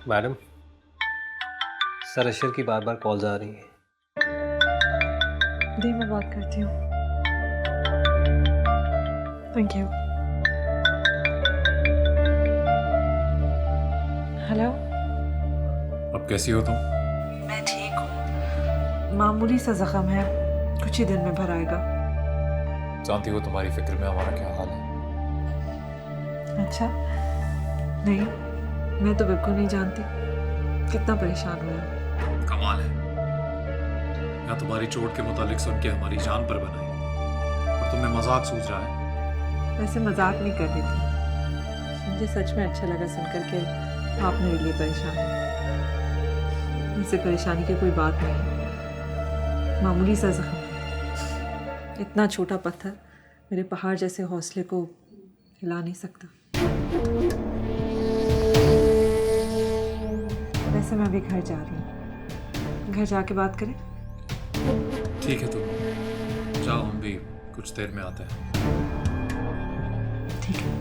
Madam, sir अशर की बार बार calls आ रही हैं। दी मैं बात करती हूँ। Thank you. हेलो। अब कैसी हो तुम? मैं ठीक हूँ। मामूली सा जख्म है, कुछ ही दिन में भर आएगा। जानती हो तुम्हारी फिक्र में हमारा क्या हाल है? अच्छा, नहीं, मैं तो बिल्कुल नहीं जानती। कितना परेशान हुआ। कमाल है, या तुम्हारी चोट के मुतालिक सुन के हमारी जान पर बनाई और तुम्हें मजाक सूझ रहा है। वैसे मजाक नहीं कर रही थी, मुझे सच में अच्छा लगा सुनकर के आप मेरे लिए परेशान हैं। इससे परेशानी की कोई बात नहीं है, मामूली सा जख्म है। इतना छोटा पत्थर मेरे पहाड़ जैसे हौसले को हिला नहीं सकता। वैसे मैं अभी घर जा रही हूँ, घर जाके बात करें? ठीक है, तुम जाओ, हम भी कुछ देर में आते हैं। ठीक है।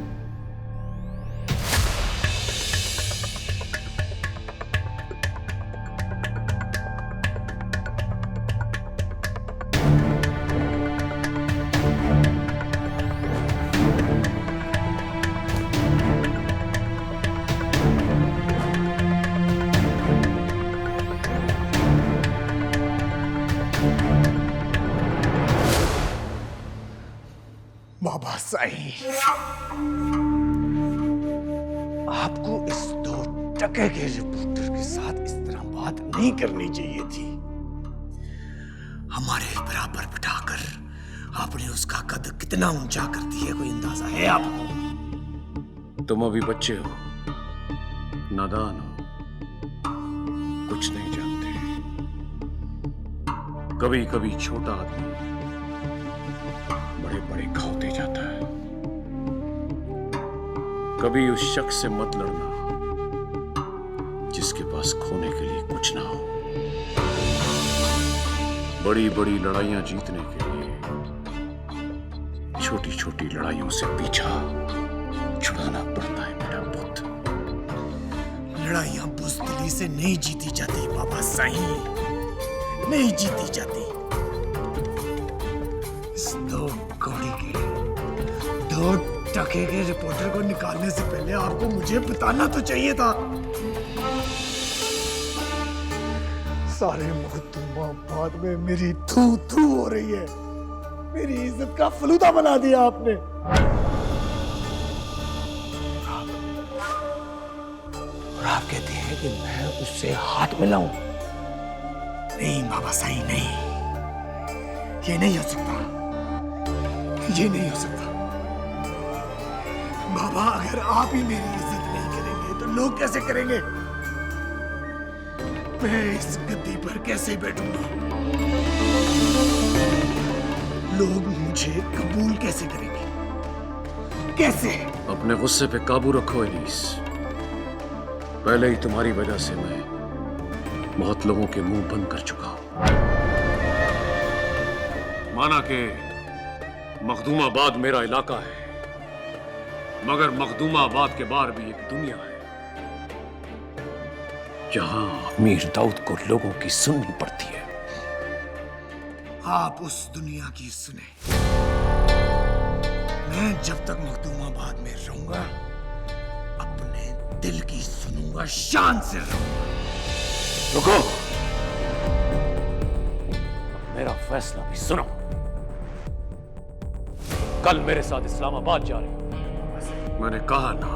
बाबा साईं, आपको इस 2 टके के रिपोर्टर के साथ इस तरह बात नहीं करनी चाहिए थी। हमारे बराबर बिठाकर आपने उसका कद कितना ऊंचा कर दिया, कोई अंदाजा है आपको? तुम अभी बच्चे हो, नादान हो, कुछ नहीं जानते। कभी कभी छोटा आदमी बड़े बड़े खाते जाता है। कभी उस शख्स से मत लड़ना जिसके पास खोने के लिए कुछ ना हो। बड़ी बड़ी लड़ाइयां जीतने के लिए छोटी छोटी लड़ाइयों से पीछा छुड़ाना पड़ता है मेरा पुत्र। लड़ाइयां बुज़दिली से नहीं जीती जाती बाबा साईं, नहीं जीती जाती। इस 2 कौड़ी के 2 टके के रिपोर्टर को निकालने से पहले आपको मुझे बताना तो चाहिए था। सारे मुकद्दमात में मेरी थू थू हो रही है, मेरी इज्जत का फलूदा बना दिया आपने। और आप कहते हैं कि मैं उससे हाथ मिलाऊं? नहीं बाबा साईं, नहीं, ये नहीं हो सकता, ये नहीं हो सकता। बाबा, अगर आप ही मेरी इज्जत नहीं करेंगे तो लोग कैसे करेंगे? मैं इस गद्दी पर कैसे बैठूंगा? लोग मुझे कबूल कैसे करेंगे? कैसे? अपने गुस्से पे काबू रखो एलिस। पहले ही तुम्हारी वजह से मैं बहुत लोगों के मुंह बंद कर चुका हूं। माना कि मखदूमाबाद मेरा इलाका है, मगर मखदूमाबाद के बाहर भी एक दुनिया है जहां अमीर दाऊद को लोगों की सुननी पड़ती है। आप उस दुनिया की सुने। मैं जब तक मखदूमाबाद में रहूंगा अपने दिल की सुनूंगा, शान से रहूंगा। रुको, मेरा फैसला भी सुनो। कल मेरे साथ इस्लामाबाद जा रहे हो। मैंने कहा ना,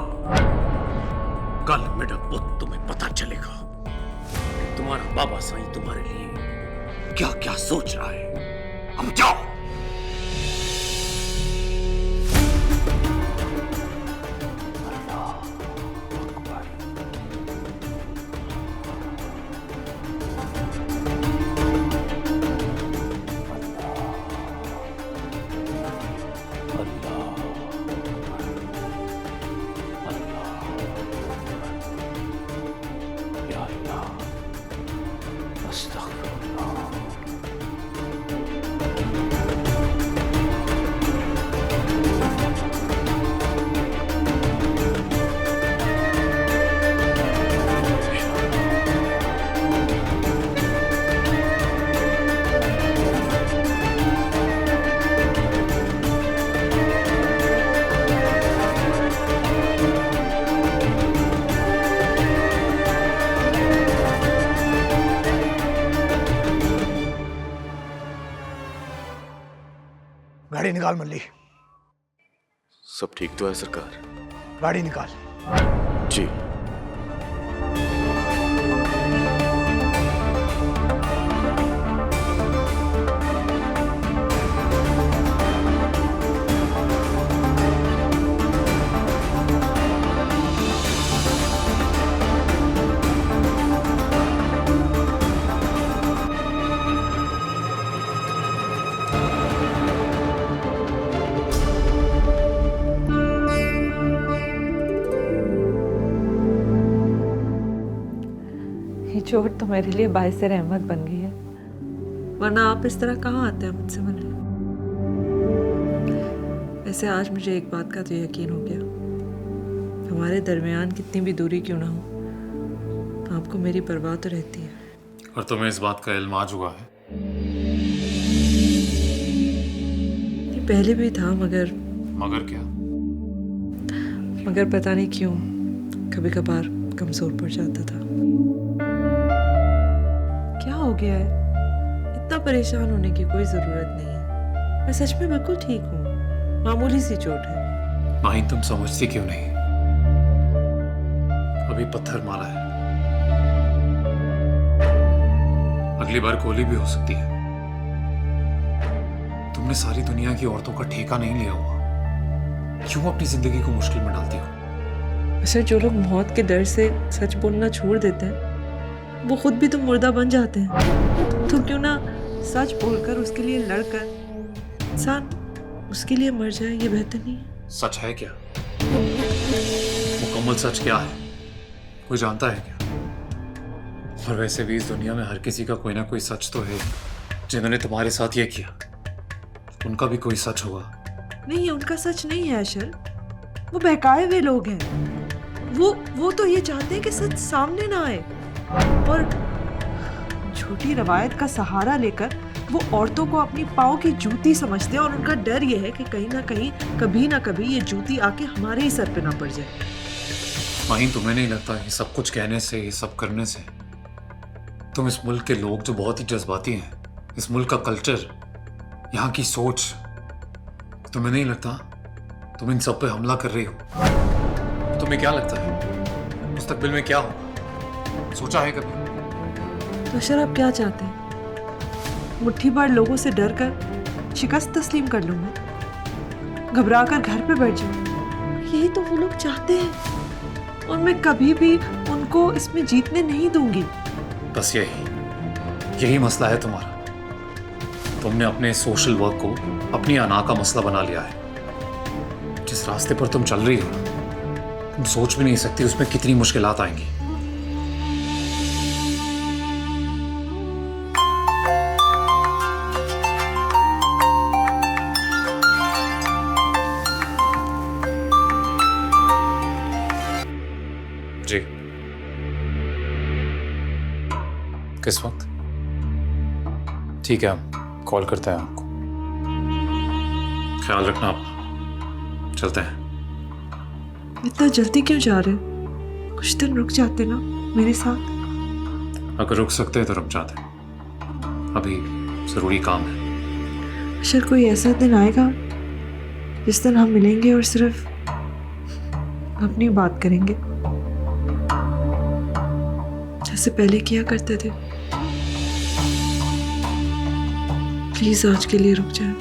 कल मेरा पुत्र तुम्हें पता चलेगा कि तुम्हारा बाबा साईं तुम्हारे लिए क्या क्या सोच रहा है। अब जाओ। गाड़ी निकाल मुल्ली। सब ठीक तो है सरकार? गाड़ी निकाल। जी। ये चोट तो मेरे लिए बाइस रहमत बन गई है, वरना आप इस तरह कहाँ आते हैं मुझसे मिलने। वैसे आज मुझे एक बात का तो यकीन हो गया, हमारे दरमियान कितनी भी दूरी क्यों ना हो, आपको मेरी परवाह तो रहती है। और तुम्हें इस बात का इल्म आज हुआ है? ये पहले भी था, मगर क्या? मगर पता नहीं क्यों कभी कभार कमजोर पड़ जाता था। क्या हो गया है? इतना परेशान होने की कोई जरूरत नहीं है, मैं सच में बिल्कुल ठीक हूँ, मामूली सी चोट है। माही तुम समझती क्यों नहीं? अभी पत्थर मारा है, अगली बार गोली भी हो सकती है। तुमने सारी दुनिया की औरतों का ठेका नहीं लिया हुआ, क्यों अपनी जिंदगी को मुश्किल में डालती हो? वैसे जो लोग मौत के डर से सच बोलना छोड़ देते हैं, वो खुद भी तो मुर्दा बन जाते हैं। तो क्यों ना सच बोलकर उसके लिए लड़कर इंसान उसके लिए मर जाए, ये बेहतर नहीं है? सच है क्या? मुकम्मल सच क्या है? कोई जानता है क्या? और वैसे भी इस दुनिया में हर किसी का कोई ना कोई सच तो है। जिन्होंने तुम्हारे साथ ये किया, उनका भी कोई सच होगा। नहीं, ये उनका सच नहीं है अशर, वो बहकाए हुए लोग हैं। वो तो ये चाहते हैं कि सच सामने ना आए, और झूठी रवायत का सहारा लेकर वो औरतों को अपनी पाँव की जूती समझते हैं, और उनका डर ये है कि कहीं ना कहीं कभी ना कभी ये जूती आके हमारे ही सर पे ना पड़ जाए। माही, तुम्हें नहीं लगता ये सब कुछ कहने से, ये सब करने से तुम इस मुल्क के लोग जो बहुत ही जज्बाती हैं, इस मुल्क का कल्चर, यहाँ की सोच, तुम्हें नहीं लगता तुम इन सब पे हमला कर रही हो? तुम्हें क्या लगता है मुस्तकबिल में क्या होगा? सोचा है कभी? तो अशर, आप क्या चाहते हैं? मुट्ठी भर लोगों से डर कर शिकस्त तस्लीम कर लूं मैं, घबरा कर घर पे बैठ जाऊं? यही तो वो लोग चाहते हैं, और मैं कभी भी उनको इसमें जीतने नहीं दूंगी। बस यही मसला है तुम्हारा। तुमने अपने सोशल वर्क को अपनी अना का मसला बना लिया है। जिस रास्ते पर तुम चल रही हो ना, तुम सोच भी नहीं सकती उसमें कितनी मुश्किलात आएंगी। जी, किस वक्त? ठीक है, हम कॉल करते हैं आपको। ख्याल रखना अपना, चलते हैं। इतना जल्दी क्यों जा रहे हो? कुछ दिन रुक जाते ना मेरे साथ। अगर रुक सकते तो रुक जाते, अभी जरूरी काम है। अशर, कोई ऐसा दिन आएगा जिस दिन हम मिलेंगे और सिर्फ अपनी बात करेंगे, जैसे पहले किया करते थे। प्लीज आज के लिए रुक जाए,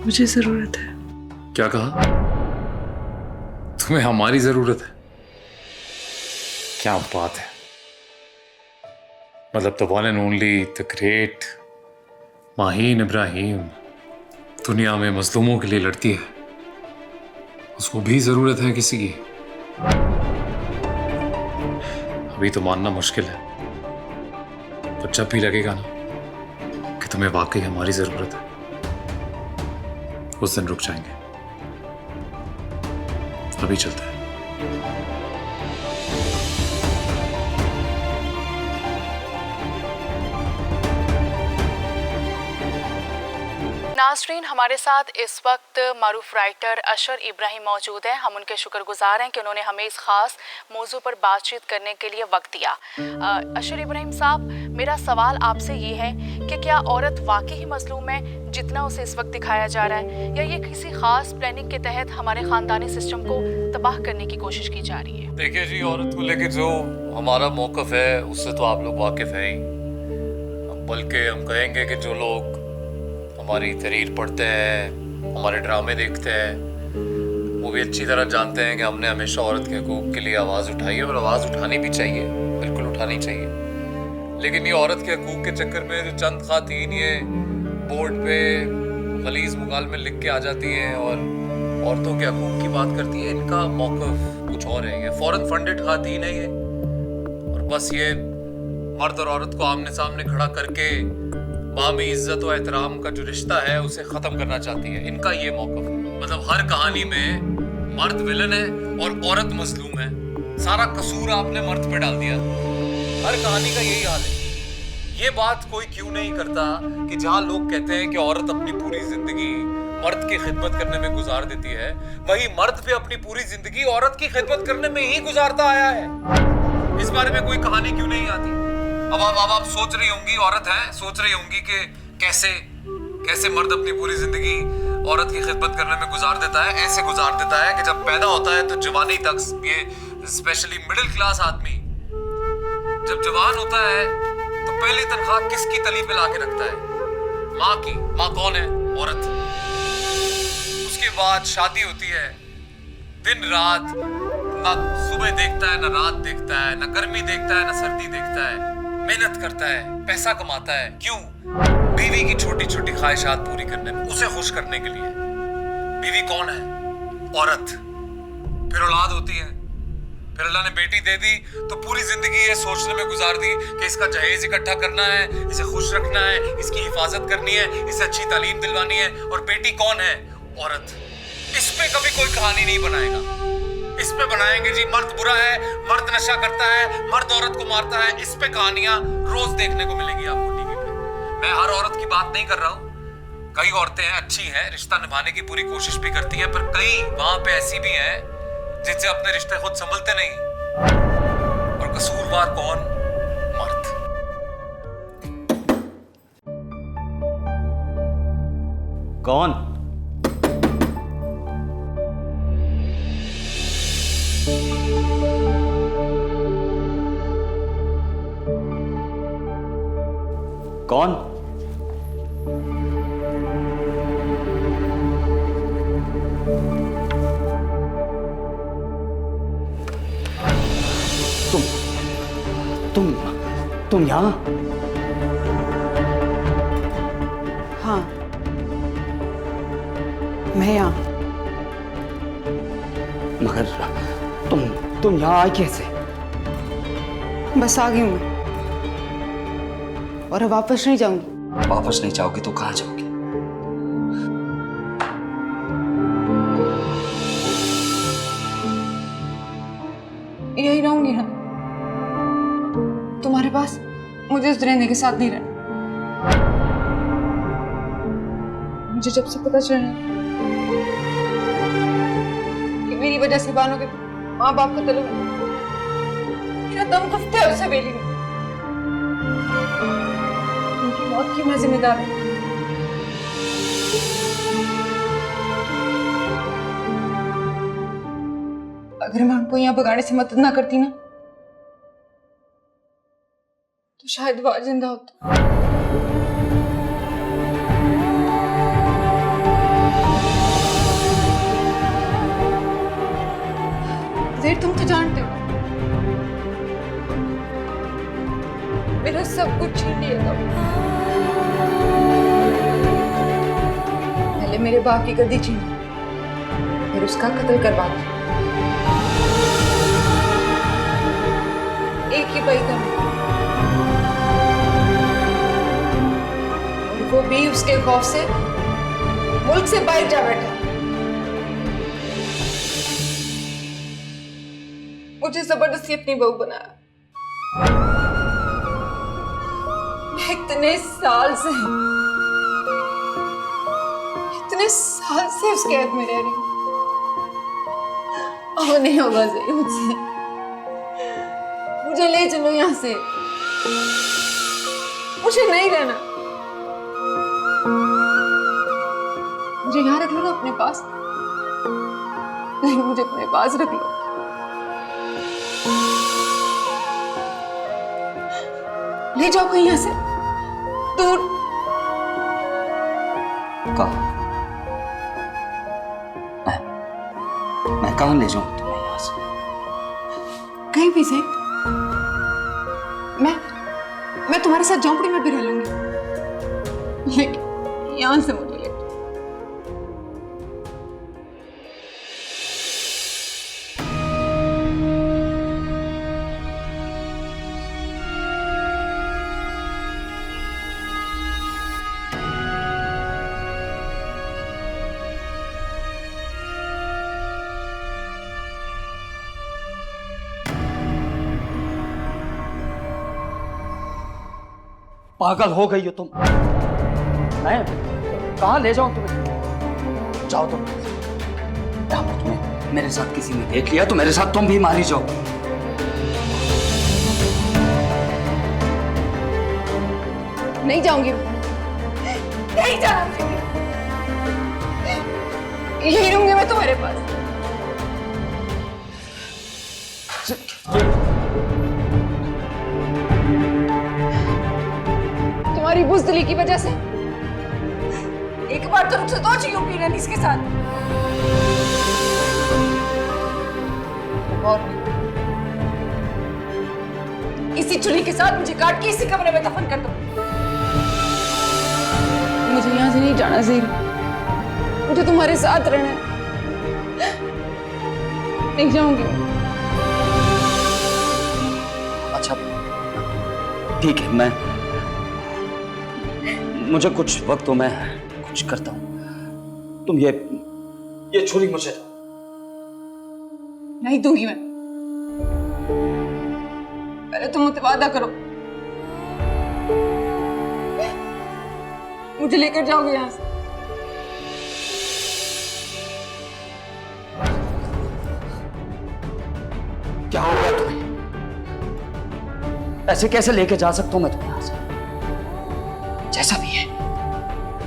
मुझे जरूरत है। क्या कहा? तुम्हें हमारी जरूरत है? क्या बात है! मतलब the one and only, the great Maheen Ibrahim दुनिया में मजलूमों के लिए लड़ती है, उसको भी जरूरत है किसी की? अभी तो मानना मुश्किल है, पर जब भी लगेगा ना कि तुम्हें वाकई हमारी जरूरत है, उस दिन रुक जाएंगे। अभी चलते हैं। नाज़रीन, हमारे साथ इस वक्त मारूफ राइटर अशर इब्राहिम मौजूद हैं। हम उनके शुक्रगुजार हैं कि उन्होंने हमें इस ख़ास मौजू पर बातचीत करने के लिए वक्त दिया। अशर इब्राहिम साहब, मेरा सवाल आपसे ये है कि क्या औरत वाकई ही मजलूम है जितना उसे इस वक्त दिखाया जा रहा है, या ये किसी खास प्लानिंग के तहत हमारे खानदानी सिस्टम को तबाह करने की कोशिश की जा रही है? देखिए जी, औरत को लेके जो हमारा मौक़िफ़ है उससे तो आप लोग वाकिफ़ हैं ही, बल्कि हम कहेंगे कि जो लोग हमारी तहरीर पढ़ते हैं, हमारे ड्रामे देखते हैं, वो भी अच्छी तरह जानते हैं कि हमने हमेशा औरत के हकूक़ के लिए आवाज़ उठाई है, और आवाज़ उठानी भी चाहिए, बिल्कुल उठानी चाहिए। लेकिन ये औरत के हकूक़ के चक्कर में जो चंद ख़ातीन ये बोर्ड पे गलीज़ मुकालमे लिख के आ जाती हैं और औरतों के हकूक़ की बात करती है, इनका मौक़िफ़ कुछ और है। ये फ़ौरन फंडेड ख़ातीन है ये, और बस ये मर्द और औरत को आमने सामने खड़ा करके बामी इज्जत और एहतराम का जो रिश्ता है उसे ख़त्म करना चाहती है। इनका ये मौक़िफ़ है। मतलब हर कहानी में मर्द विलन है और औरत मजलूम है, सारा कसूर आपने मर्द पे डाल दिया। हर कहानी का यही हाल है। ये बात कोई क्यों नहीं करता कि जहाँ लोग कहते हैं कि औरत अपनी पूरी जिंदगी मर्द की खिदमत करने में गुजार देती है, वही मर्द भी अपनी पूरी जिंदगी औरत की खिदमत करने में ही गुजारता आया है। इस बारे में कोई कहानी क्यों नहीं आती? अब आप सोच रही होंगी, औरत है, सोच रही होंगी कि कैसे मर्द अपनी पूरी जिंदगी औरत की खिदमत करने में गुजार देता है। ऐसे गुजार देता है कि जब पैदा होता है तो जवानी तक, ये स्पेशली मिडिल क्लास आदमी जब जवान होता है तो पहली तनख्वाह किसकी तली पे लाके रखता है? माँ की। माँ कौन है? औरत। उसके बाद शादी होती है, दिन रात ना सुबह देखता है, ना रात देखता है, ना गर्मी देखता है, ना सर्दी देखता है, मेहनत करता है, पैसा कमाता है। क्यों? बीवी की छोटी छोटी ख्वाहिशात पूरी करने में, उसे खुश करने के लिए। बीवी कौन है? औरत। फिर औलाद होती है, फिर अल्लाह ने बेटी दे दी तो पूरी जिंदगी ये सोचने में गुजार दी कि इसका जहेज इकट्ठा करना है, इसे खुश रखना है, इसकी हिफाजत करनी है, इसे अच्छी तालीम दिलवानी है। और बेटी कौन है? औरत। इस पे कभी कोई कहानी नहीं बनाएगा। इस पे बनाएंगे जी मर्द बुरा है, मर्द नशा करता है, मर्द औरत को मारता है। इस पे कहानियां रोज देखने को मिलेंगी आपको टीवी पे। मैं हर औरत की बात नहीं कर रहा हूँ। कई औरतें हैं, अच्छी हैं, रिश्ता निभाने की पूरी कोशिश भी करती हैं, पर कई वहां पे ऐसी भी हैं जिनसे अपने रिश्ते खुद संभलते नहीं। और कसूरवार कौन? मर्द। कौन? कौन? तुम यहाँ? हाँ, मैं यहाँ। मगर तुम यहाँ आई कैसे? बस आ गई हूँ मैं, और अब वापस नहीं जाऊंगी। वापस नहीं जाओगी तो कहाँ जाओगी? यही रहूंगी ना, तुम्हारे पास। मुझे उस रहने के साथ नहीं रहना। मुझे जब से पता चला कि मेरी वजह से बानो के माँ बाप का तलब, मेरा दम कफ्ते है उस हवेली में। उनकी मौत की मैं जिम्मेदार हूँ। अगर मैं उनको यहाँ भगाने से मदद ना करती ना, तो शायद वो आज जिंदा होता। ज़ेर, तुम तो जानते हो मेरा सब कुछ छीन लिया था। पहले मेरे बाप की गद्दी छीनी, फिर उसका कत्ल करवा दिया। एक ही भाई था, और वो भी उसके खौफ से मुल्क से बाहर जा बैठा। मुझे जबरदस्ती अपनी बहू बनाया। मैं इतने साल से उसके कैद में रह रही हूँ। अब नहीं होगा ज़ेर मुझसे। मुझे ले चलो यहाँ से, मुझे नहीं रहना। मुझे यहाँ रख लो ना अपने पास। नहीं, मुझे अपने पास रख लो। ले जाओ कहीं यहाँ से दूर। कहाँ? मैं कहाँ ले जाऊँ तुम्हें यहाँ से? कहीं भी सही। मैं तुम्हारे साथ झोंपड़ी में भी रह लूंगी, लेकिन यहाँ से मुझे ले जाओ। पागल हो गई हो तुम? मैं कहाँ ले जाऊं तुम्हें? जाओ तुम। तुम्हें मेरे साथ किसी ने देख लिया तो मेरे साथ तुम भी मारी जाओ। नहीं जाऊंगी, नहीं जाना मुझे। यही रहूंगी मैं तुम्हारे पास। तुम्हारी बुज़दिली की वजह से एक बार तो रुखसत हो चुकी हूँ पीरन इसके साथ। और इसी छुरी के साथ मुझे काट के इसी कमरे में दफन कर दो। मुझे यहाँ से नहीं जाना ज़हीर, मुझे तुम्हारे साथ रहना है। नहीं जाऊंगी। अच्छा ठीक है, मुझे कुछ वक्त तो मैं कुछ करता हूं। तुम ये छुरी मुझे दो। नहीं दूंगी मैं। पहले तुम मुझसे वादा करो, मुझे लेकर जाओगे यहाँ से। क्या होगा तुम्हें? ऐसे कैसे लेके जा सकता हूं मैं तुम्हें यहाँ से? जैसा भी है,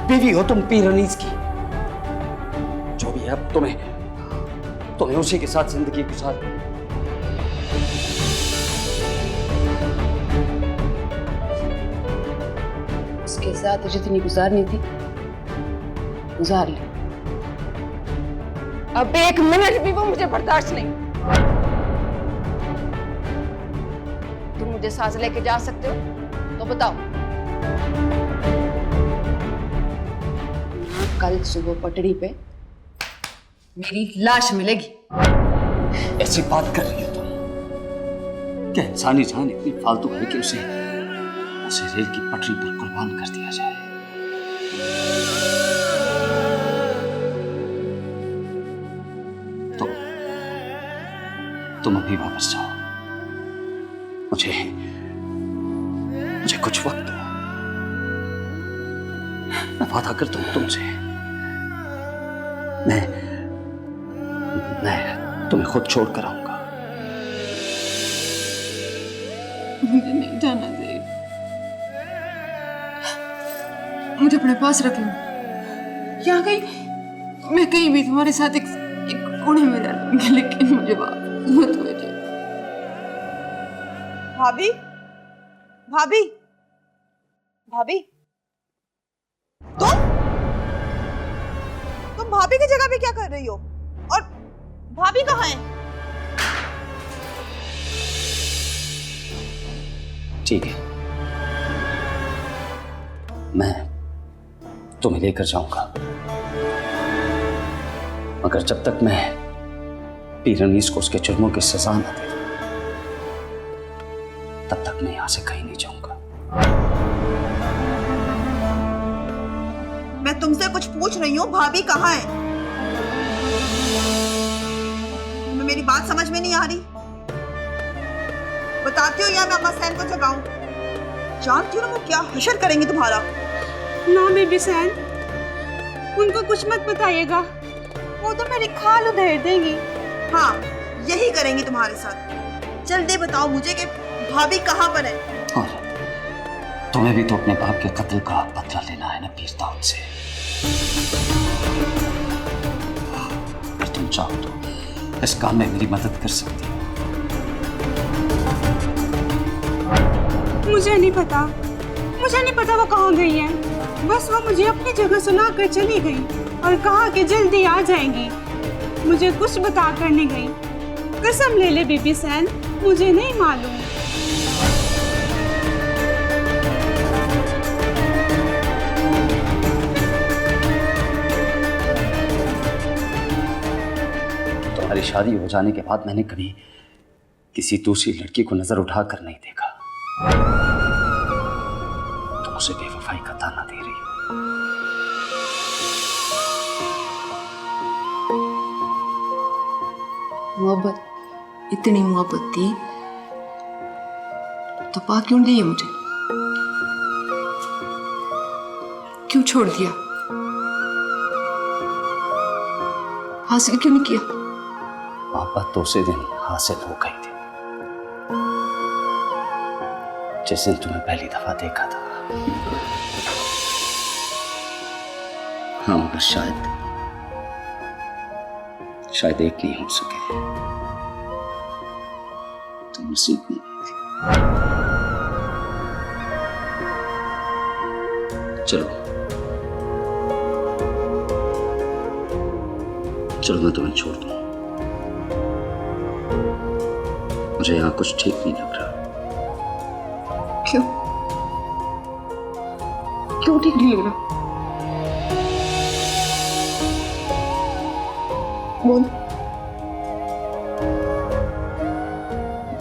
बीवी हो तुम पीर अनीस की। जो भी है अब तुम्हें उसी के साथ जिंदगी गुजार। उसके साथ जितनी गुजारनी थी गुजार ली। अब एक मिनट भी वो मुझे बर्दाश्त नहीं। तुम मुझे सांस लेके जा सकते हो तो बताओ। कल सुबह पटड़ी पे मेरी लाश मिलेगी। ऐसी बात कर रही हो तुम? क्या इंसानी जान इतनी फालतू है कि उसे रेल की पटरी पर कुर्बान कर दिया जाए? तो तुम अभी वापस जाओ। मुझे कुछ वक्त दो। मैं वादा करता हूं तुमसे, मैं तुम्हें खुद छोड़ कर आऊंगा। मुझे नहीं जाना चाहिए। मुझे अपने पास रख लो। यहाँ कहीं मैं कहीं भी तुम्हारे साथ एक कोने में रह लूंगी, लेकिन मुझे मत भेजो। भाभी, भाभी, भाभी, तुम भाभी की जगह पे क्या कर रही हो? और भाभी कहाँ है? ठीक है, मैं तुम्हें लेकर जाऊंगा, मगर जब तक मैं पीर अनीस को उसके जुर्मों की सजा न दे तब तक मैं यहां से कहीं नहीं जाऊंगा। मैं तुमसे कुछ पूछ रही हूँ, भाभी कहाँ है? तुम्हें मेरी बात समझ में नहीं आ रही? बताती हो या मैं अम्मा सैन को जगाऊं? जानती हो ना वो क्या हशर करेंगी तुम्हारा। ना बेबी सैन, उनको कुछ मत बताइएगा, वो तो मेरी खाल उधेड़ देंगी। हाँ, यही करेंगी तुम्हारे साथ। जल्दी बताओ मुझे कि भाभी कहाँ पर है? और तुम्हें भी तो अपने बाप के कत्ल का बदला लेना है ना पीर दाऊद से। चाहो तो इस काम में मेरी मदद कर सकती हो। मुझे नहीं पता वो कहाँ गई है। बस वो मुझे अपनी जगह सुना कर चली गई और कहा कि जल्दी आ जाएंगी। मुझे कुछ बता कर नहीं गई। कसम ले ले बीबी सैन, मुझे नहीं मालूम। तुम्हारी शादी हो जाने के बाद मैंने कभी किसी दूसरी लड़की को नजर उठाकर नहीं देखा। तुम उसे बेवफाई का ताना दे रही हो। मोहब्बत, इतनी मोहब्बत थी तो पा क्यों दिए मुझे? क्यों छोड़ दिया? हासिल क्यों नहीं किया? मोहब्बत तो उसी दिन हासिल हो गई थी जिस दिन तुम्हें पहली दफा देखा था। हाँ, मगर शायद एक नहीं हो सके तो नसीब में नहीं थी। चलो मैं तुम्हें छोड़ दूं। मुझे यहाँ कुछ ठीक नहीं लग रहा। क्यों ठीक नहीं लग रहा? बोल।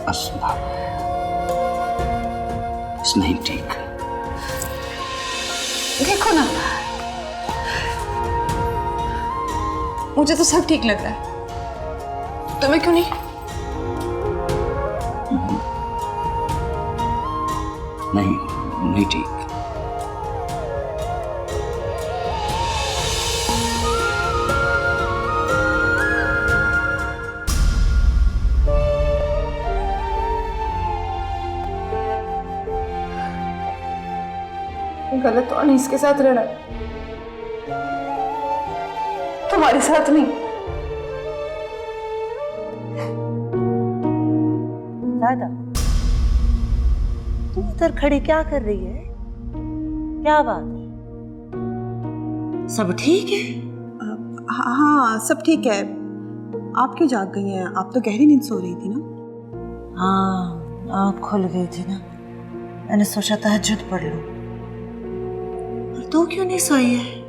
बस नहीं ठीक। देखो ना, मुझे तो सब ठीक लग रहा है, तुम्हें क्यों नहीं? नहीं ठीक। गलत तो अनीस के साथ रहना, तुम्हारे साथ नहीं। दादा, तुम उधर खड़ी क्या कर रही है? क्या बात है? सब ठीक है? हाँ, सब ठीक है। आप क्यों जाग गई हैं? आप तो गहरी नींद सो रही थी ना? हाँ, आँख खुल गई थी ना, मैंने सोचा तहज्जुद पढ़ लूं। और तू क्यों नहीं सोई है?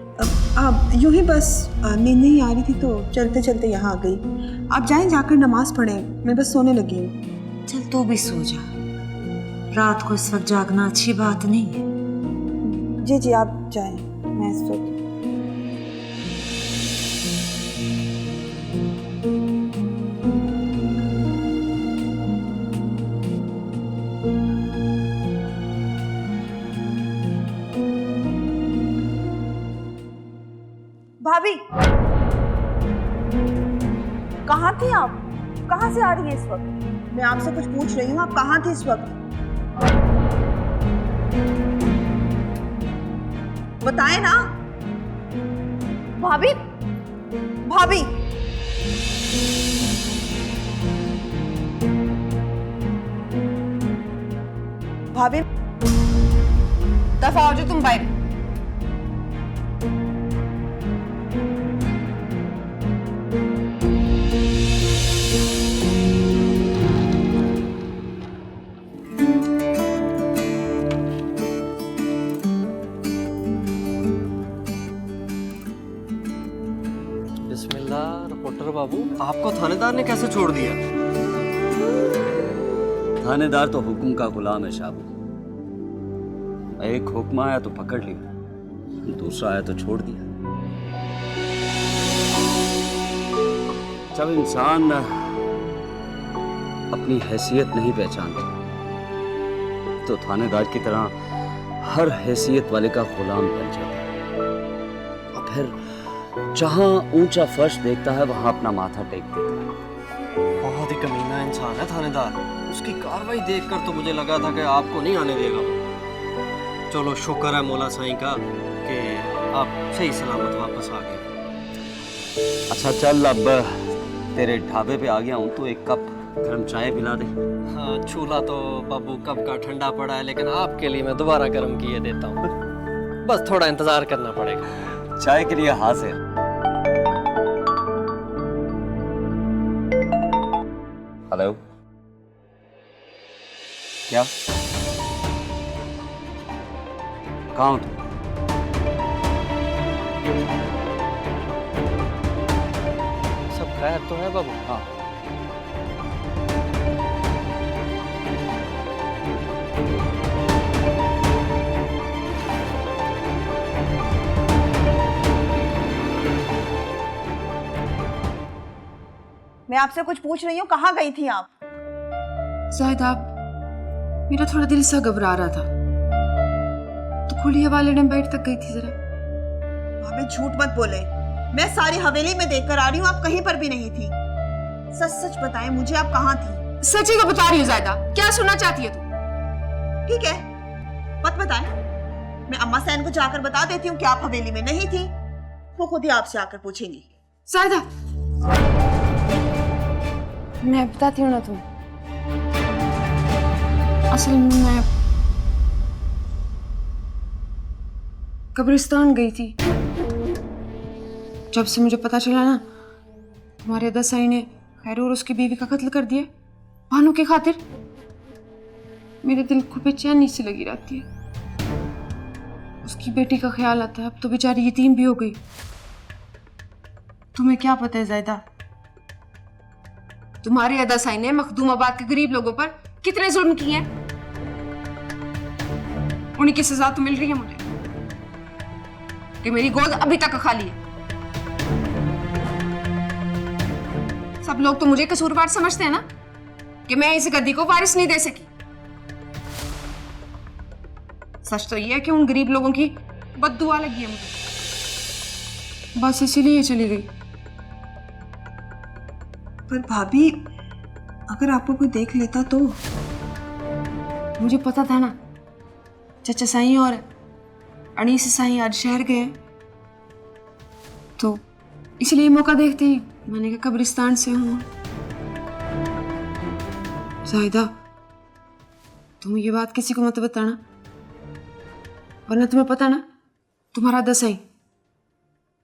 अब यूं ही बस नींद नहीं आ रही थी तो चलते चलते यहाँ आ गई। आप जाएं, जाकर नमाज पढ़ें, मैं बस सोने लगी हूँ। चल तू भी सो जा, रात को इस वक्त जागना अच्छी बात नहीं है। जी आप जाएं, मैं सोती हूँ। भाभी, कहाँ थी आप? कहाँ से आ रही है इस वक्त? मैं आपसे कुछ पूछ रही हूँ, आप कहाँ थे इस वक्त? बताएं ना। भाभी, भाभी, भाभी, दफा हो जो तुम बाहर। रिपोर्टर बाबू, आपको थानेदार ने कैसे छोड़ दिया? थानेदार तो हुक्म का गुलाम है शाबू। एक हुक्म आया तो पकड़ लिया, दूसरा आया तो छोड़ दिया। जब इंसान अपनी हैसियत नहीं पहचानता तो थानेदार की तरह हर हैसियत वाले का गुलाम बन जाता है और फिर जहां ऊंचा फर्श देखता है वहां अपना माथा टेक देता है। बहुत ही कमीना इंसान है थानेदार। उसकी कार्रवाई देखकर तो मुझे लगा था कि आपको नहीं आने देगा। चलो शुक्र है मौला साईं का कि आप सही सलामत वापस आ गए। अच्छा चल, अब तेरे ढाबे पे आ गया हूँ तो एक कप गर्म चाय पिला दे। हाँ, चूल्हा तो बाबू कब का ठंडा पड़ा है, लेकिन आपके लिए मैं दोबारा गर्म किए देता हूँ। बस थोड़ा इंतजार करना पड़ेगा। चाय के लिए हाजिर। हेलो, क्या कहाँ हो तुम? सब खैर तो है बाबू? हाँ, मैं आपसे कुछ पूछ रही हूँ, कहाँ गई थी आप? शायद आप, मेरा थोड़ा दिल सा घबरा रहा था तो खुली हवा लेने बैठ तक गई थी जरा। हमें झूठ मत बोले, मैं सारी हवेली में देखकर आ रही हूँ, आप कहीं पर भी नहीं थी। सच सच बताएं मुझे, आप कहाँ थी? सच्ची तो बता रही हूँ ज़ायदा, क्या सुनना चाहती है तू? ठीक है, मत बताएं, मैं अम्मा सैन को जाकर बता देती हूँ कि आप हवेली में नहीं थी, वो खुद ही आपसे आकर पूछेंगी। ज़ायदा, मैं बताती हूँ ना तुम्हें। असल में मैं कब्रिस्तान गई थी। जब से मुझे पता चला ना तुम्हारे दसाई ने खैरू और उसकी बीवी का कत्ल कर दिया भानु की खातिर, मेरे दिल को बेचैनी सी लगी रहती है। उसकी बेटी का ख्याल आता है, अब तो बेचारी यतीम भी हो गई। तुम्हें क्या पता है ज़ायदा, तुम्हारे अदासाई ने मखदूमाबाद के गरीब लोगों पर कितने जुल्म किए हैं। उन्हीं की सजा तो मिल रही है मुझे कि मेरी गोद अभी तक खाली है। सब लोग तो मुझे कसूरवार समझते हैं ना कि मैं इस गद्दी को वारिस नहीं दे सकी। सच तो ये है कि उन गरीब लोगों की बद्दुआ लगी है मुझे, बस इसीलिए चली गई। पर भाभी, अगर आपको कोई देख लेता तो? मुझे पता था ना चचा साईं और अनीस साईं आज शहर गए, तो इसलिए मौका देखते ही मैंने कहा कब्रिस्तान से हूँ। ज़ाहिदा, तुम ये बात किसी को मत बताना, वरना तुम्हें पता ना तुम्हारा दसाई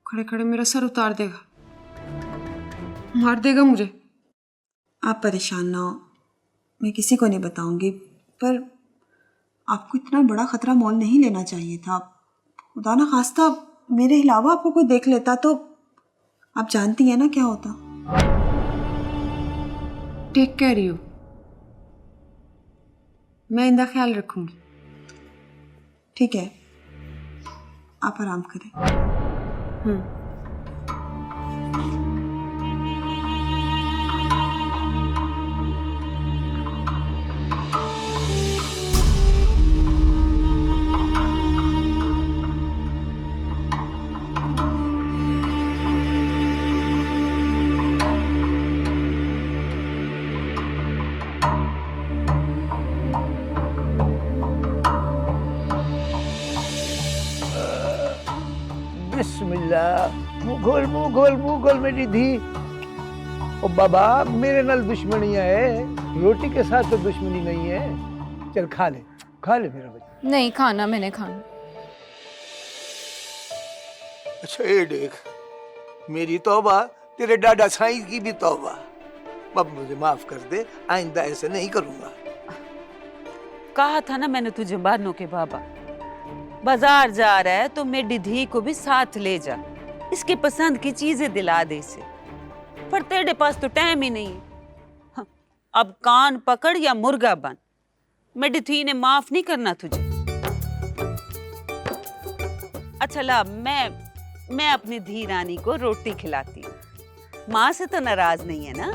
खड़े खड़े मेरा सर उतार देगा, मार देगा मुझे। आप परेशान ना हो, मैं किसी को नहीं बताऊंगी, पर आपको इतना बड़ा खतरा मोल नहीं लेना चाहिए था। खुदा ना खास्ता मेरे अलावा आपको कोई देख लेता तो आप जानती हैं ना क्या होता। टेक केयर यू, मैं इनका ख्याल रखूंगी। ठीक है, आप आराम करें। मुंह खोल मेरी धी। ओ बाबा, मेरे नाल दुश्मनियां है, रोटी के साथ तो दुश्मनी नहीं है। चल खा ले मेरा बच्चा। नहीं खाना, मैंने खाना। अच्छा ये देख, मेरी तौबा, तेरे डाडा साईं की भी तौबा। अब मुझे माफ कर दे, आइंदा ऐसे नहीं करूंगा। कहा था ना मैंने तुझे बानो के बाबा, बाजार जा रहा है तो मेरी धी को भी साथ ले जा, इसके पसंद की चीजें दिला दे इसे। पर तेरे पास तो टाइम ही नहीं है। हाँ, अब कान पकड़ या मुर्गा बन, मेरी धी ने माफ नहीं करना तुझे। अच्छा ला, मैं अपनी धी रानी को रोटी खिलाती हूँ। माँ से तो नाराज नहीं है ना?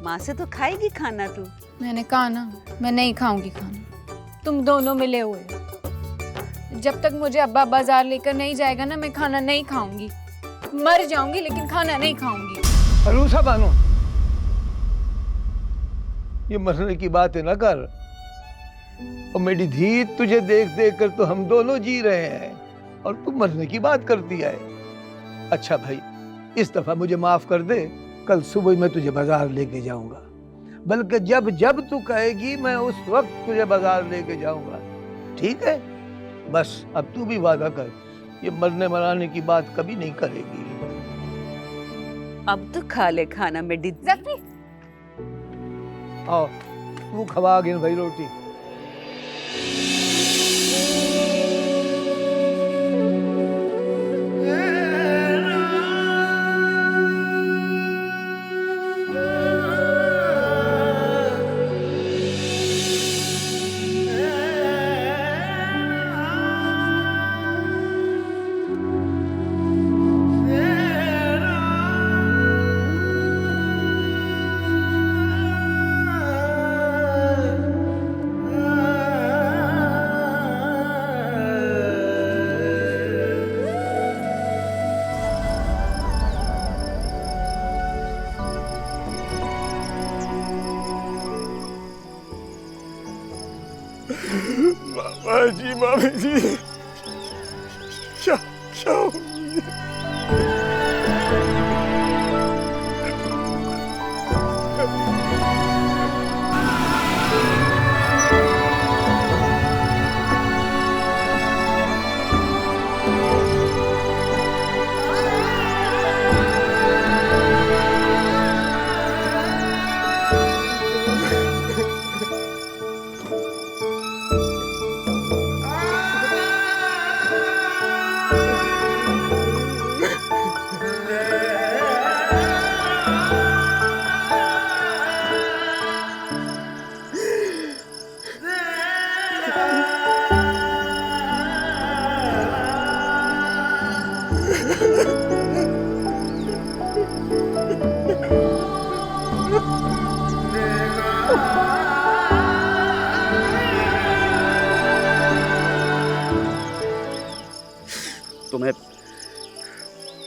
माँ से तो खाएगी खाना तू। मैंने कहा ना, मैं नहीं खाऊंगी खाना। तुम दोनों मिले हुए हो। जब तक मुझे अब्बा बाजार लेकर नहीं जाएगा ना, मैं खाना नहीं खाऊंगी। मर जाऊंगी लेकिन खाना नहीं खाऊंगी। अरूसा बानो, ये मरने की बात है ना कर। और मेरी धी, तुझे देख देख कर तो हम दोनों जी रहे हैं और तू मरने की बात करती है। अच्छा भाई, इस दफा मुझे माफ कर दे, कल सुबह मैं तुझे बाजार लेके जाऊंगा। बल्कि जब जब तू कहेगी मैं उस वक्त तुझे बाजार लेके जाऊंगा, ठीक है? बस अब तू भी वादा कर, ये मरने मराने की बात कभी नहीं करेगी। अब तो खा ले खाना में डिद्दी। आओ तू खवा गिन भाई रोटी। मामा जी, मामी जी, क्या क्या हो गया?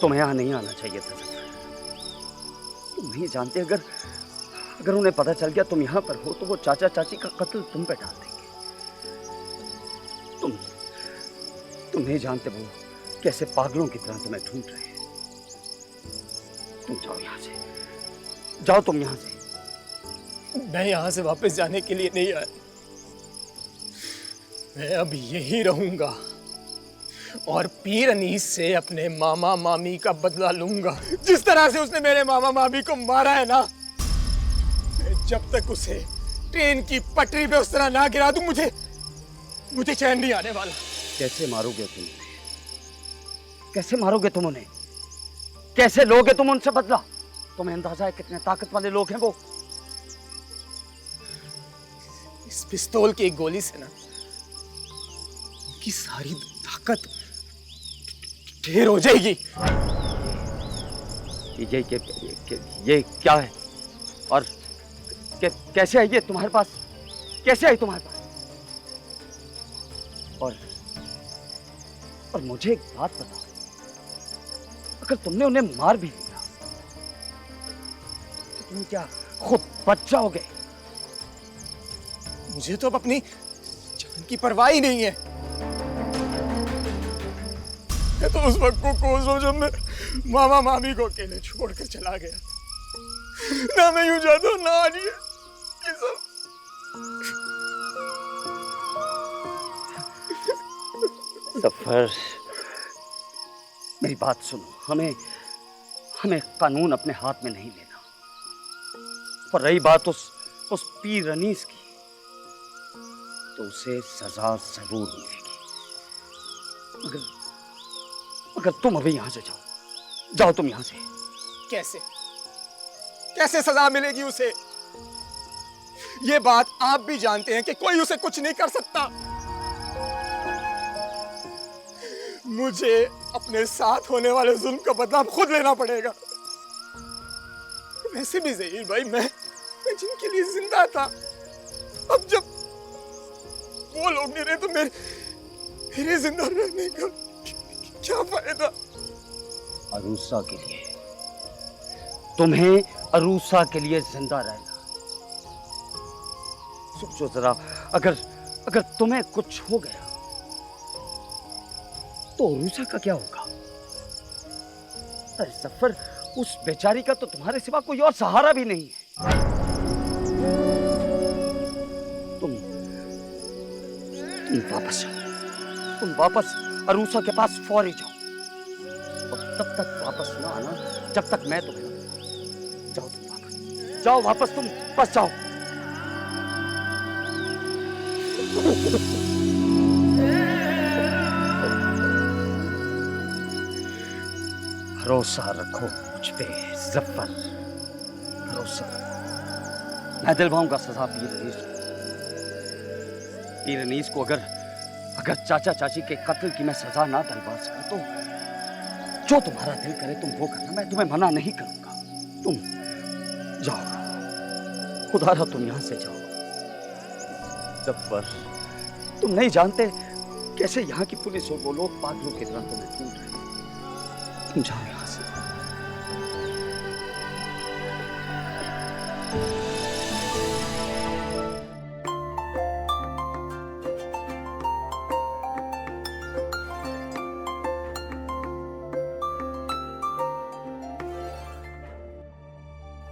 तुम्हें यहाँ नहीं आना चाहिए था। तुम नहीं जानते, अगर अगर उन्हें पता चल गया तुम यहाँ पर हो तो वो चाचा चाची का कत्ल तुम पे डाल देंगे। तुम नहीं जानते वो कैसे पागलों की तरह तुम्हें ढूंढ रहे हैं। तुम जाओ यहाँ से, जाओ तुम यहाँ से। मैं यहाँ से वापस जाने के लिए नहीं आया, मैं अब यहीं रहूंगा और पीर अनीस से अपने मामा मामी का बदला लूंगा। जिस तरह से उसने मेरे मामा मामी को मारा है ना, मैं जब तक उसे ट्रेन की पटरी पे उस तरह ना गिरा दूं, मुझे चैन नहीं आने वाला। कैसे मारोगे तुम उन्हें? कैसे मारोगे तुम उन्हें? कैसे लोगे तुम उनसे बदला? तुम्हें अंदाजा है कितने ताकत वाले लोग हैं वो? इस पिस्तौल की एक गोली से ना उनकी सारी ताकत ढेर हो जाएगी। ये क्या है? और कैसे आई ये तुम्हारे पास? कैसे आई तुम्हारे पास? और मुझे एक बात बताओ, अगर तुमने उन्हें मार भी दिया तो तुम क्या खुद बच जाओगे? मुझे तो अब अपनी जान की परवाह ही नहीं है। मैं तो उस वक्त को कोस रहा हूं जब मैं मामा मामी को अकेले छोड़कर चला गया। ना मैं यूं जाता हूं, ना आज ये सब। सफर, मेरी बात सुनो। हमें कानून अपने हाथ में नहीं लेना। पर रही बात उस पीर अनीस की, तो उसे सजा जरूर मिलेगी। अगर तुम अभी यहां से जाओ तुम यहां से। कैसे सजा मिलेगी उसे? ये बात आप भी जानते हैं कि कोई उसे कुछ नहीं कर सकता। मुझे अपने साथ होने वाले जुल्म का बदला खुद लेना पड़ेगा। वैसे भी ज़हीर भाई, मैं जिनके लिए जिंदा था, अब जब वो लोग नहीं रहे तो मेरे जिंदा रहने का क्या फायदा? अरूसा के लिए, तुम्हें अरूसा के लिए जिंदा रहना। सोचो जरा, अगर तुम्हें कुछ हो गया तो अरूसा का क्या होगा? अरे सफर, उस बेचारी का तो तुम्हारे सिवा कोई और सहारा भी नहीं है। तुम वापस जाओ, तुम वापस अरूसा के पास फौरी जाओ, और तब तक वापस ना आना जब तक मैं तुम्हें ना बुलाऊं। जाओ तुम वापस, जाओ वापस, तुम बस जाओ। भरोसा रखो मुझ पे जफर, भरोसा। मैं दिलवाऊंगा सजा पीर अनीस को। अगर चाचा चाची के कत्ल की मैं सजा ना दिलवा सकूं तो जो तुम्हारा दिल करे तुम वो करना, मैं तुम्हें मना नहीं करूंगा। तुम जाओ, खुदारा तुम यहां से जाओ। जफर, तुम नहीं जानते कैसे यहाँ की पुलिस और वो लोग पागलों की तरह तुम्हें ढूंढ रहे हैं। तुम जाओ यहां से।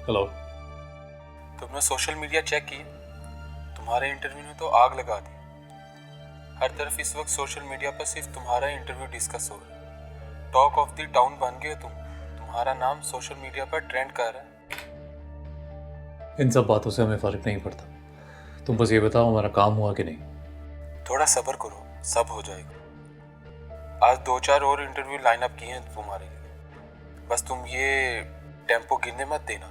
हेलो। तुमने सोशल मीडिया चेक की? तुम्हारे इंटरव्यू ने तो आग लगा दी। हर तरफ इस वक्त सोशल मीडिया पर सिर्फ तुम्हारा इंटरव्यू डिस्कस हो रहा है। टॉक ऑफ द टाउन बन गए तुम। तुम्हारा नाम सोशल मीडिया पर ट्रेंड कर रहा है। इन सब बातों से हमें फर्क नहीं पड़ता। तुम बस ये बताओ हमारा काम हुआ कि नहीं। थोड़ा सब्र करो, सब हो जाएगा। आज 2-4 और इंटरव्यू लाइन अप किए हैं तुम्हारे लिए। बस तुम ये टेम्पो गिरने मत देना।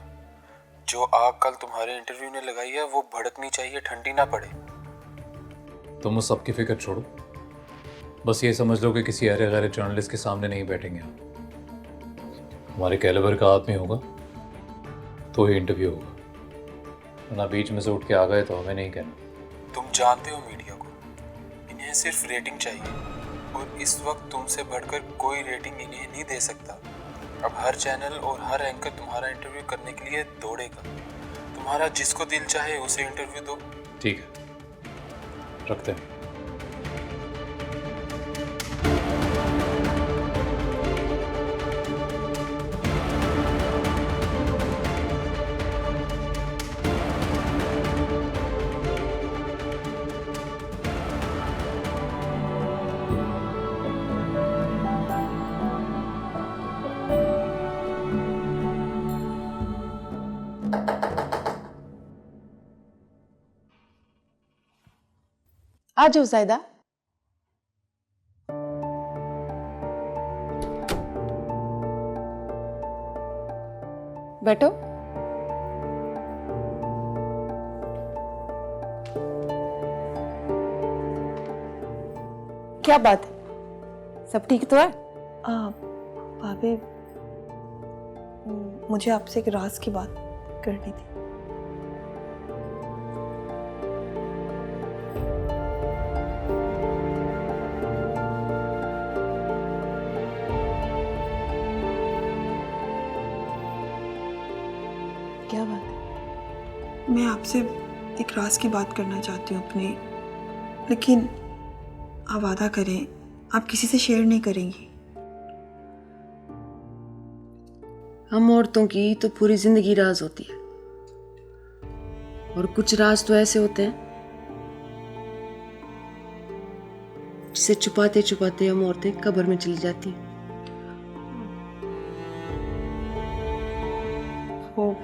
जो आग कल तुम्हारे इंटरव्यू ने लगाई है वो भड़कनी चाहिए, ठंडी ना पड़े। तुम उस सबकी फिक्र छोड़ो, बस ये समझ लो कि किसी अरे गैर जर्नलिस्ट के सामने नहीं बैठेंगे हम। हमारे कैलिबर का आदमी होगा तो ही इंटरव्यू होगा, वरना बीच में से उठ के आ गए तो हमें नहीं कहना। तुम जानते हो मीडिया को, इन्हें सिर्फ रेटिंग चाहिए, और इस वक्त तुमसे बढ़कर कोई रेटिंग इन्हें नहीं दे सकता। अब हर चैनल और हर एंकर तुम्हारा इंटरव्यू करने के लिए दौड़ेगा। तुम्हारा जिसको दिल चाहे उसे इंटरव्यू दो। ठीक है, रखते हैं। आ जाओ ज़ायदा। बैठो। क्या बात है, सब ठीक तो है? भाभी, मुझे आपसे एक राज की बात करनी थी। क्या बात है? मैं आपसे एक राज की बात करना चाहती हूँ अपने, लेकिन आप वादा करें आप किसी से शेयर नहीं करेंगी। हम औरतों की तो पूरी जिंदगी राज होती है, और कुछ राज तो ऐसे होते हैं जिसे छुपाते छुपाते हम औरतें कब्र में चली जाती हैं। हो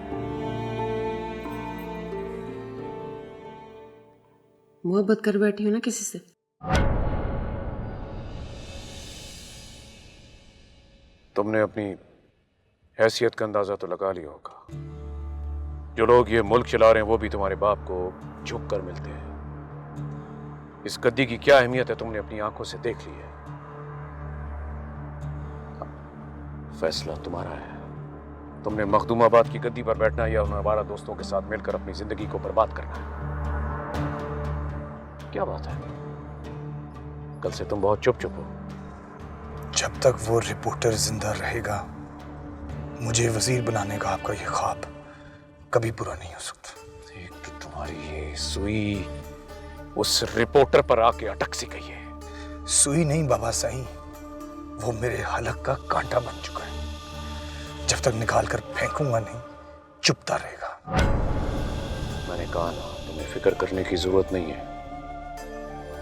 मोहब्बत कर बैठी हो ना किसी से? तुमने अपनी हैसियत का अंदाजा तो लगा लिया होगा। जो लोग ये मुल्क चला रहे हैं वो भी तुम्हारे बाप को झुक कर मिलते हैं। इस गद्दी की क्या अहमियत है तुमने अपनी आंखों से देख ली है। फैसला तुम्हारा है। तुमने मखदूमाबाद की गद्दी पर बैठना या उन हमारा दोस्तों के साथ मिलकर अपनी जिंदगी को बर्बाद करना है। क्या बात है, कल से तुम बहुत चुप चुप हो। जब तक वो रिपोर्टर जिंदा रहेगा मुझे वजीर बनाने का आपका ये ख्वाब कभी पूरा नहीं हो सकता। एक तो तुम्हारी ये सुई उस रिपोर्टर पर आके अटक सी गई है। सुई नहीं बाबा साईं, वो मेरे हलक का कांटा बन चुका है। जब तक निकाल कर फेंकूंगा नहीं, चुपता रहेगा। मैंने कहा ना, तुम्हें फिक्र करने की जरूरत नहीं है।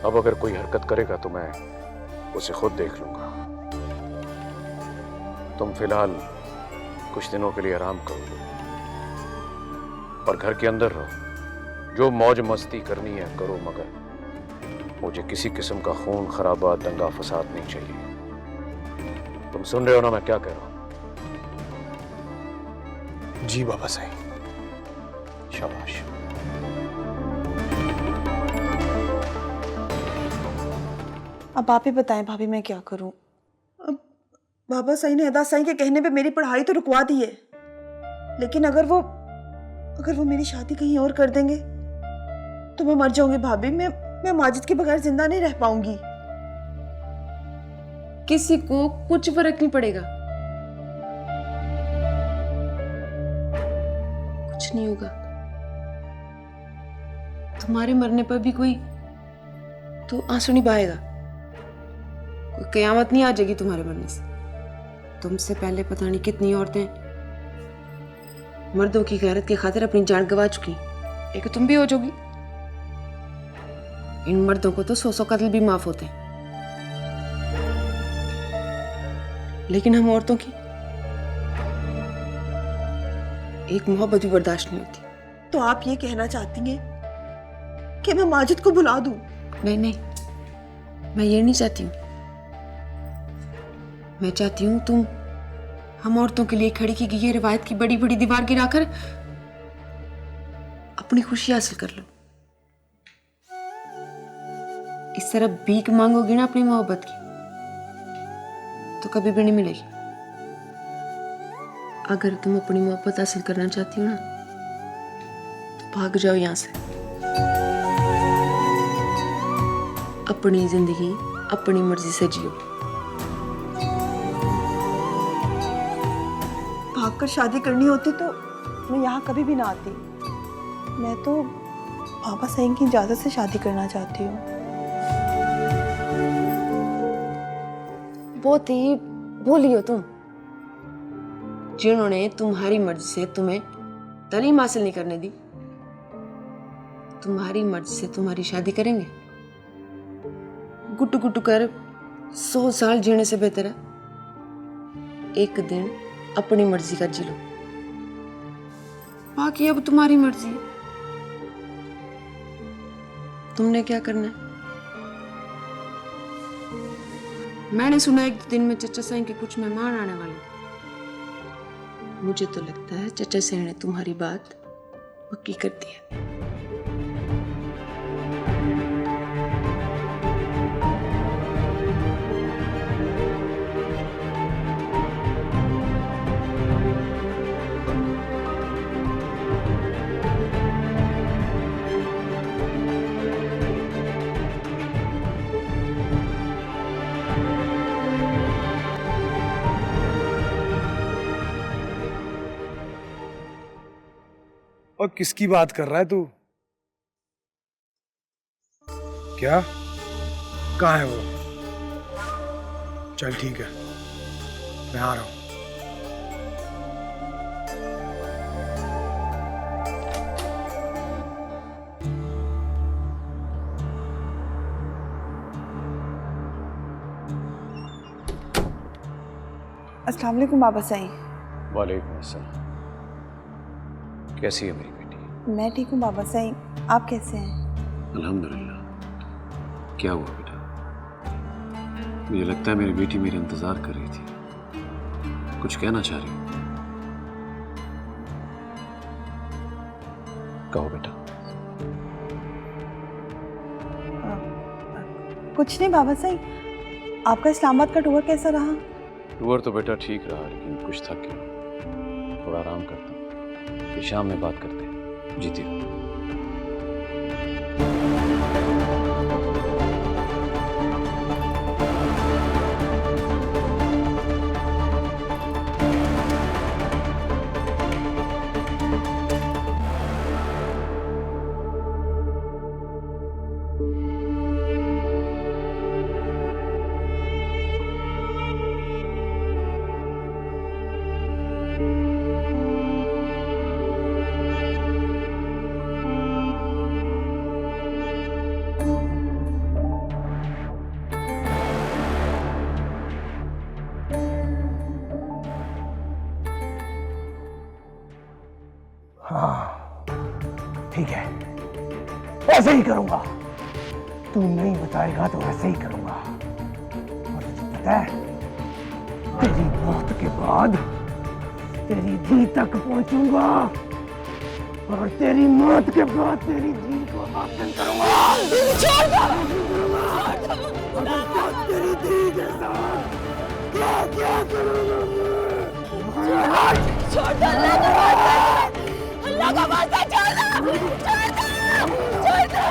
अब अगर कोई हरकत करेगा तो मैं उसे खुद देख लूंगा। तुम फिलहाल कुछ दिनों के लिए आराम करो और घर के अंदर रहो। जो मौज मस्ती करनी है करो, मगर मुझे किसी किस्म का खून खराबा, दंगा फसाद नहीं चाहिए। तुम सुन रहे हो ना मैं क्या कह रहा हूं? जी बाबा साईं। शाबाश। अब आप ही बताएं भाभी, मैं क्या करूं? अब बाबा साईं ने अदा साईं के कहने पे मेरी पढ़ाई तो रुकवा दी है, लेकिन अगर वो मेरी शादी कहीं और कर देंगे तो मैं मर जाऊंगी भाभी। मैं माजिद के बगैर जिंदा नहीं रह पाऊंगी। किसी को कुछ फर्क नहीं पड़ेगा, कुछ नहीं होगा। तुम्हारे मरने पर भी कोई तो आंसू नहीं बहाएगा, कोई कयामत नहीं आ जाएगी तुम्हारे मरने से। तुमसे पहले पता नहीं कितनी औरतें मर्दों की गैरत की खातिर अपनी जान गंवा चुकी, एक तुम भी हो जाओगी। इन मर्दों को तो 100 कत्ल भी माफ होते हैं, लेकिन हम औरतों की एक मोहब्बत भी बर्दाश्त नहीं होती। तो आप ये कहना चाहती हैं कि मैं माजिद को बुला दूं? नहीं नहीं, मैं ये नहीं चाहती हूँ। मैं चाहती हूँ तुम हम औरतों के लिए खड़ी की गई ये रिवायत की बड़ी बड़ी दीवार गिराकर अपनी खुशी हासिल कर लो। इस तरह भीख मांगोगी ना अपनी मोहब्बत की तो कभी भी नहीं मिलेगी। अगर तुम अपनी मोहब्बत हासिल करना चाहती हो ना तो भाग जाओ यहां से। अपनी जिंदगी अपनी मर्जी से जियो। भागकर शादी करनी होती तो मैं यहाँ कभी भी ना आती। मैं तो बाबा साईं की इजाजत से शादी करना चाहती हूँ। बहुत ही भोली हो तुम, जिन्होंने तुम्हारी मर्जी से तुम्हें तालीम हासिल नहीं करने दी, तुम्हारी मर्जी से तुम्हारी शादी करेंगे। गुट गुट कर 100 साल जीने से बेहतर है एक दिन अपनी मर्जी का जी लो। बाकी अब तुम्हारी मर्जी है, तुमने क्या करना है। मैंने सुना एक दिन में चचा साईं के कुछ मेहमान आने वाले। मुझे तो लगता है चचा साईं ने तुम्हारी बात पक्की कर दी है। और किसकी बात कर रहा है तू? क्या? कहाँ है वो? चल ठीक है, मैं आ रहा हूं। अस्सलाम वालेकुम बाबा साईं। वालेकुम अस्सलाम। कैसी है मेरी बेटी? मैं ठीक हूँ बाबा साईं, आप कैसे हैं? अल्हम्दुलिल्लाह। क्या हुआ बेटा? मुझे लगता है मेरी बेटी मेरा इंतजार कर रही थी। कुछ कहना चाह रही हो? कहो बेटा। कुछ नहीं बाबा साईं, आपका इस्लामाबाद का टूर कैसा रहा? टूर तो बेटा ठीक रहा, लेकिन कुछ थक गया। थोड़ा आराम करता हूँ, फिर शाम में बात करते हैं। जीती रहो। ऐसे ही करूंगा। तू नहीं बताएगा तो ऐसे ही करूंगा। और तुझे पता है, तेरी मौत के बाद तेरी धी तक पहुंचूंगा और तेरी मौत के बाद तेरी धी को हासिल करूंगा। तेरी धी के साथ क्या करूंगा मैं? छोड़ दो, अल्लाह का वास्ता छोड़ दो, छोड़ दो, छोड़ दो,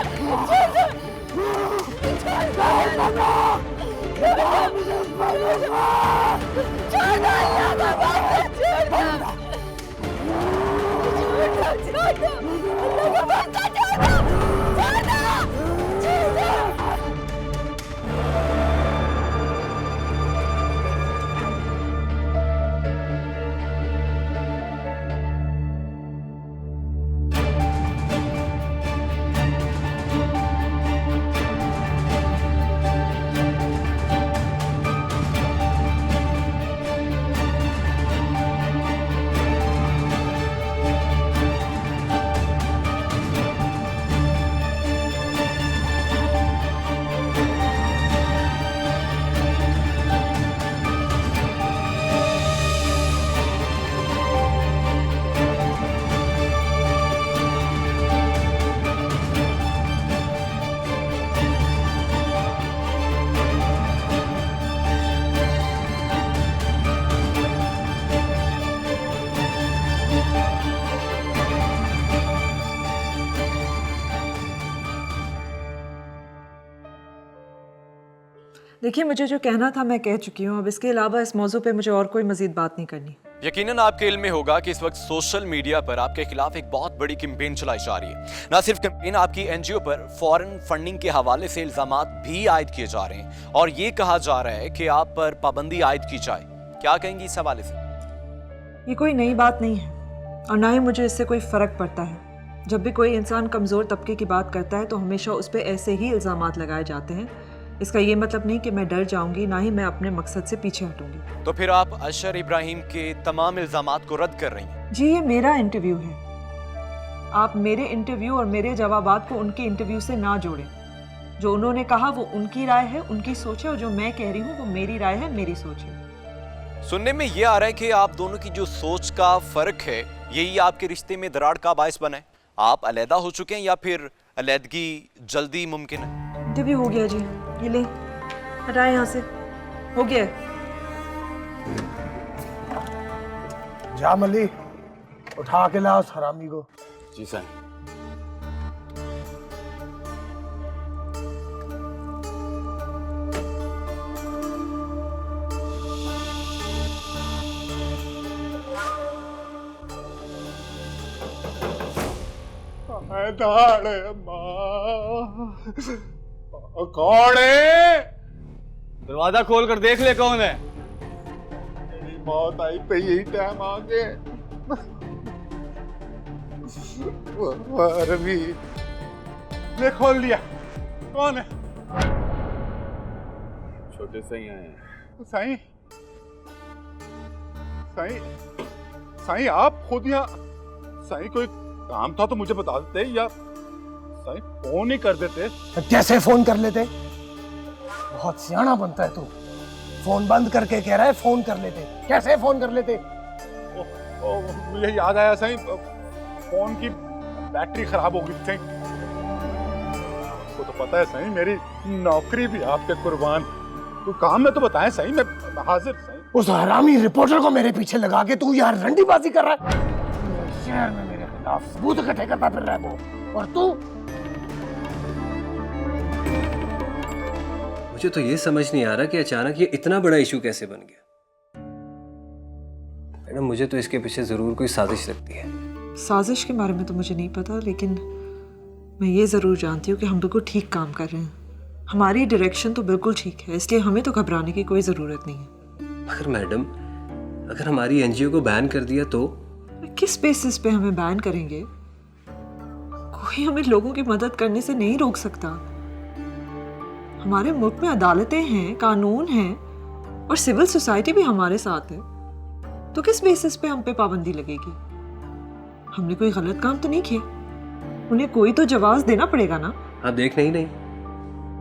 देखिए, मुझे जो कहना था मैं कह चुकी हूँ। अब इसके अलावा इस मौजू पे मुझे और कोई मजीद बात नहीं करनी। यकीनन आपके इल्म में होगा कि इस वक्त सोशल मीडिया पर आपके खिलाफ एक बहुत बड़ी कैंपेन चलाई जा रही है। ना सिर्फ कैंपेन, आपकी एनजीओ पर फॉरेन फंडिंग के हवाले से इल्जामात भी आयद किए जा रहे हैं और ये कहा जा रहा है कि आप पर पाबंदी आयद की जाए। क्या कहेंगी इस हवाले से? ये कोई नई बात नहीं है और ना ही मुझे इससे कोई फर्क पड़ता है। जब भी कोई इंसान कमज़ोर तबके की बात करता है तो हमेशा उस पर ऐसे ही इल्ज़ामात लगाए जाते हैं। इसका ये मतलब नहीं कि मैं डर जाऊंगी, ना ही मैं अपने मकसद से पीछे हटूंगी। तो फिर आप अशर इब्राहिम के तमाम इल्जामात को रद्द कर रही हैं? जी, ये मेरा इंटरव्यू है। आप मेरे इंटरव्यू और मेरे जवाबात को उनके इंटरव्यू से ना जोड़ें। जो उन्होंने कहा वो उनकी राय है, उनकी सोच है, और जो मैं कह रही हूँ वो मेरी राय है, मेरी सोच है। सुनने में ये आ रहा है कि आप दोनों की जो सोच का फर्क है यही आपके रिश्ते में दरार का बायस बना है। आप अलहदा हो चुके हैं या फिर अलहदगी जल्दी मुमकिन है? इंटरव्यू हो गया जी, ये ले हटाए यहाँ से, हो गया। जा मली, उठा के ला उस हरामी को। जी सर। कौन है? दरवाजा खोल कर देख ले कौन है। मेरी मौत आई पे यही टाइम आ गए। रवि ने खोल दिया। कौन है? छोटे सही आए हैं। साईं, साईं, साईं आप खुद यहाँ? साईं कोई काम था तो मुझे बता देते, या साईं फोन ही कर देते। कैसे फोन कर लेते? बहुत सियाना बनता है तू। फोन बंद करके कह रहा है फोन कर लेते। कैसे फोन कर लेते? मुझे याद आया साईं, फोन की बैटरी खराब हो गई साईं। आपको तो पता है साईं, मेरी नौकरी भी आपके कुर्बान। कोई काम में तो बताएं साईं, मैं हाजिर। साईं, उस हरामी रिपोर्टर को मेरे पीछे लगा के तू यार रंडीबाजी कर रहा है। शहर में मेरे खिलाफ सबूत इकट्ठे करता फिर रहा है वो, और तू? मुझे तो ये समझ नहीं आ रहा कि अचानक ये इतना बड़ा इशू कैसे बन गया। मैडम, मुझे तो इसके पीछे जरूर कोई साजिश लगती है। साजिश के बारे में तो मुझे नहीं पता, लेकिन मैं ये ज़रूर जानती हूँ कि हम बिल्कुल ठीक काम कर रहे हैं। हमारी डायरेक्शन तो बिल्कुल ठीक है, इसलिए हमें तो घबराने की कोई ज़रूरत नहीं है। मगर मैडम, अगर हमारी एनजीओ को बैन कर दिया तो? किस बेसिस पे हमें बैन करेंगे? कोई हमें लोगों की मदद करने से नहीं रोक सकता। हमारे मुल्क में अदालतें हैं, कानून हैं और सिविल सोसाइटी भी हमारे साथ है। तो किस बेसिस पे हम पे पाबंदी लगेगी? हमने कोई गलत काम तो नहीं किया। उन्हें कोई तो जवाब देना पड़ेगा ना। आप देख नहीं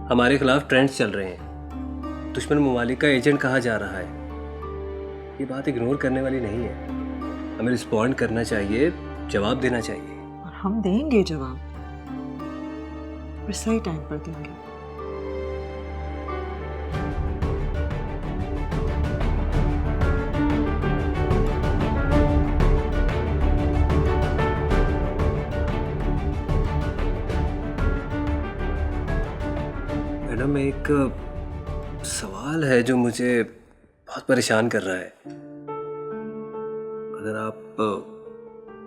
हमारे खिलाफ ट्रेंड्स चल रहे हैं, दुश्मन ममालिक का एजेंट कहा जा रहा है। ये बात इग्नोर करने वाली नहीं है, हमें रिस्पॉन्ड करना चाहिए, जवाब देना चाहिए। और हम देंगे जवाब, पर सही टाइम पर देंगे। मैडम, एक सवाल है जो मुझे बहुत परेशान कर रहा है। अगर आप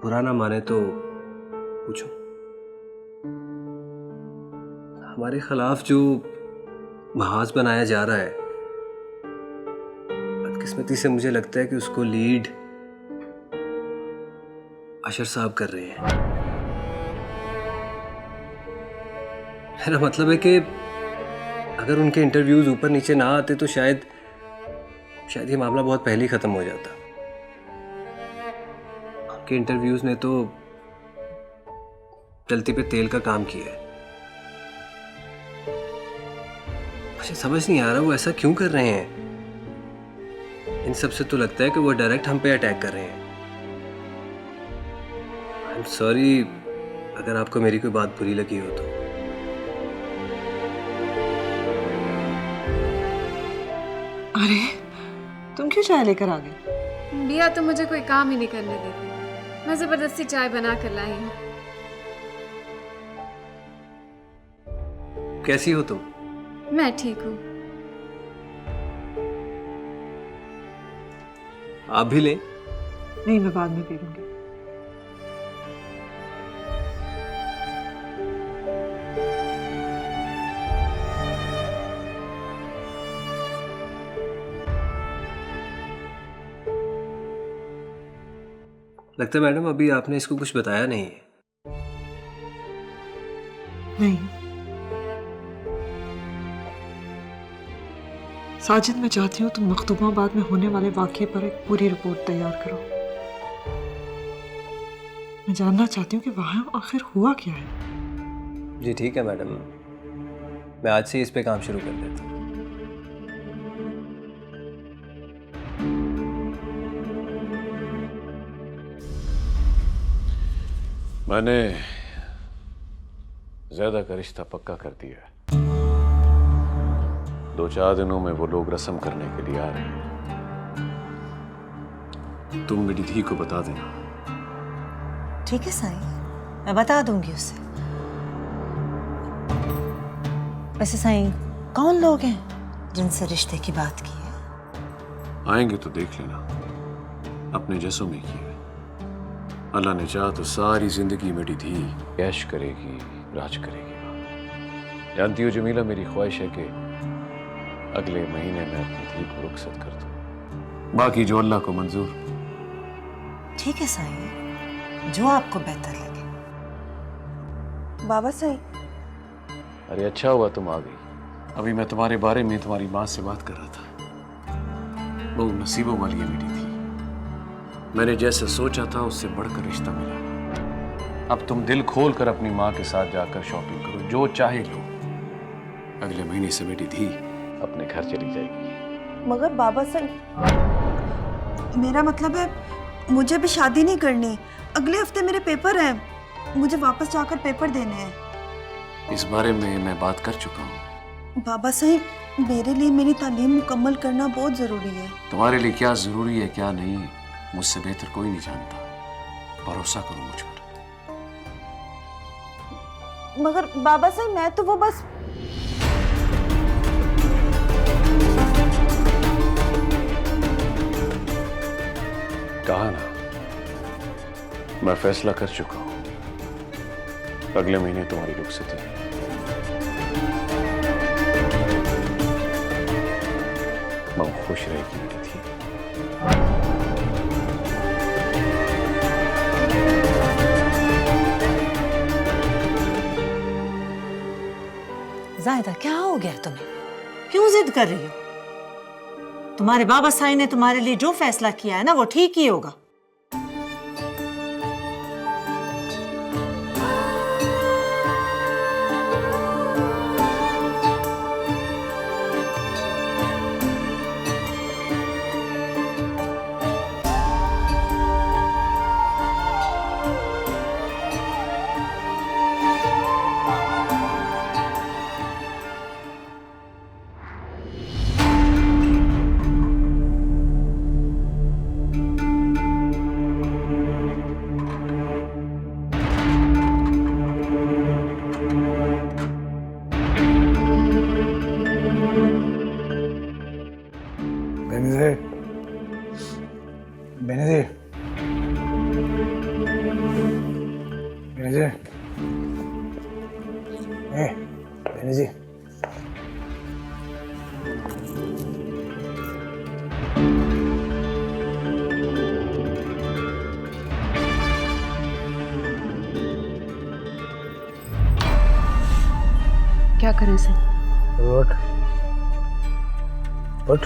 बुरा ना माने तो पूछो। हमारे खिलाफ जो महाज बनाया जा रहा है, बदकिस्मती से मुझे लगता है कि उसको लीड अशर साहब कर रहे हैं। मेरा मतलब है कि अगर उनके इंटरव्यूज ऊपर नीचे ना आते तो शायद ये मामला बहुत पहले ही खत्म हो जाता। आपके इंटरव्यूज ने तो चलती पे तेल का काम किया है। मुझे समझ नहीं आ रहा वो ऐसा क्यों कर रहे हैं। इन सब से तो लगता है कि वो डायरेक्ट हम पे अटैक कर रहे हैं। आई एम सॉरी अगर आपको मेरी कोई बात बुरी लगी हो तो। अरे तुम क्यों चाय लेकर आ गई? बिया तो मुझे कोई काम ही नहीं करने देती, मैं जबरदस्ती चाय बना कर लाई हूँ। कैसी हो तुम? मैं ठीक हूँ। आप भी लें? नहीं, मैं बाद में पी लूंगी। लगता है मैडम अभी आपने इसको कुछ बताया नहीं है। नहीं साजिद, मैं चाहती हूँ तुम मखदूमाबाद में होने वाले वाक़ये पर एक पूरी रिपोर्ट तैयार करो। मैं जानना चाहती हूँ कि वहाँ आखिर हुआ क्या है। जी ठीक है मैडम, मैं आज से इस पे काम शुरू कर देता हूँ। मैंने ज़्यादा का रिश्ता पक्का कर दिया है। 2-4 दिनों में वो लोग रस्म करने के लिए आ रहे हैं। तुम मेरी धी को बता देना। ठीक है साईं, मैं बता दूंगी उसे। वैसे साईं, कौन लोग हैं जिनसे रिश्ते की बात की है? आएंगे तो देख लेना, अपने जैसों में की है। अल्लाह ने चाहा तो सारी जिंदगी मेरी धी ऐश करेगी, राज करेगी। जानती हो जमीला, मेरी ख्वाहिश है कि अगले महीने में अपनी धी को रुखसत कर दूं, बाकी जो अल्लाह को मंजूर। ठीक है साईं, जो आपको बेहतर लगे। बाबा साईं। अरे अच्छा हुआ तुम आ गई। अभी मैं तुम्हारे बारे में तुम्हारी माँ से बात कर रहा था। बहुत नसीबों वाली है मेरी धी। मैंने जैसे सोचा था उससे बढ़कर रिश्ता मिला। अब तुम दिल खोल कर अपनी माँ के साथ जाकर शॉपिंग करो, जो चाहे लो। अगले महीने से मेरी धी अपने घर चली जाएगी। मगर बाबा साईं, मेरा मतलब है मुझे भी शादी नहीं करनी। अगले हफ्ते मेरे पेपर हैं, मुझे वापस जाकर पेपर देने हैं। इस बारे में मैं बात कर चुका हूँ। बाबा साईं, मेरे लिए मेरी तालीम मुकम्मल करना बहुत जरूरी है। तुम्हारे लिए क्या जरूरी है क्या नहीं, मुझसे बेहतर कोई नहीं जानता। भरोसा करो मुझ पर। मगर बाबा साईं, मैं तो वो बस कहा ना, मैं फैसला कर चुका हूं। अगले महीने तुम्हारी रुखसती है। मैं खुश रहेगी मेरी थी। जायदा, क्या हो गया तुम्हें? क्यों जिद कर रही हो? तुम्हारे बाबा साईं ने तुम्हारे लिए जो फैसला किया है ना, वो ठीक ही होगा। बेनी जी क्या करें सर? उठ उठ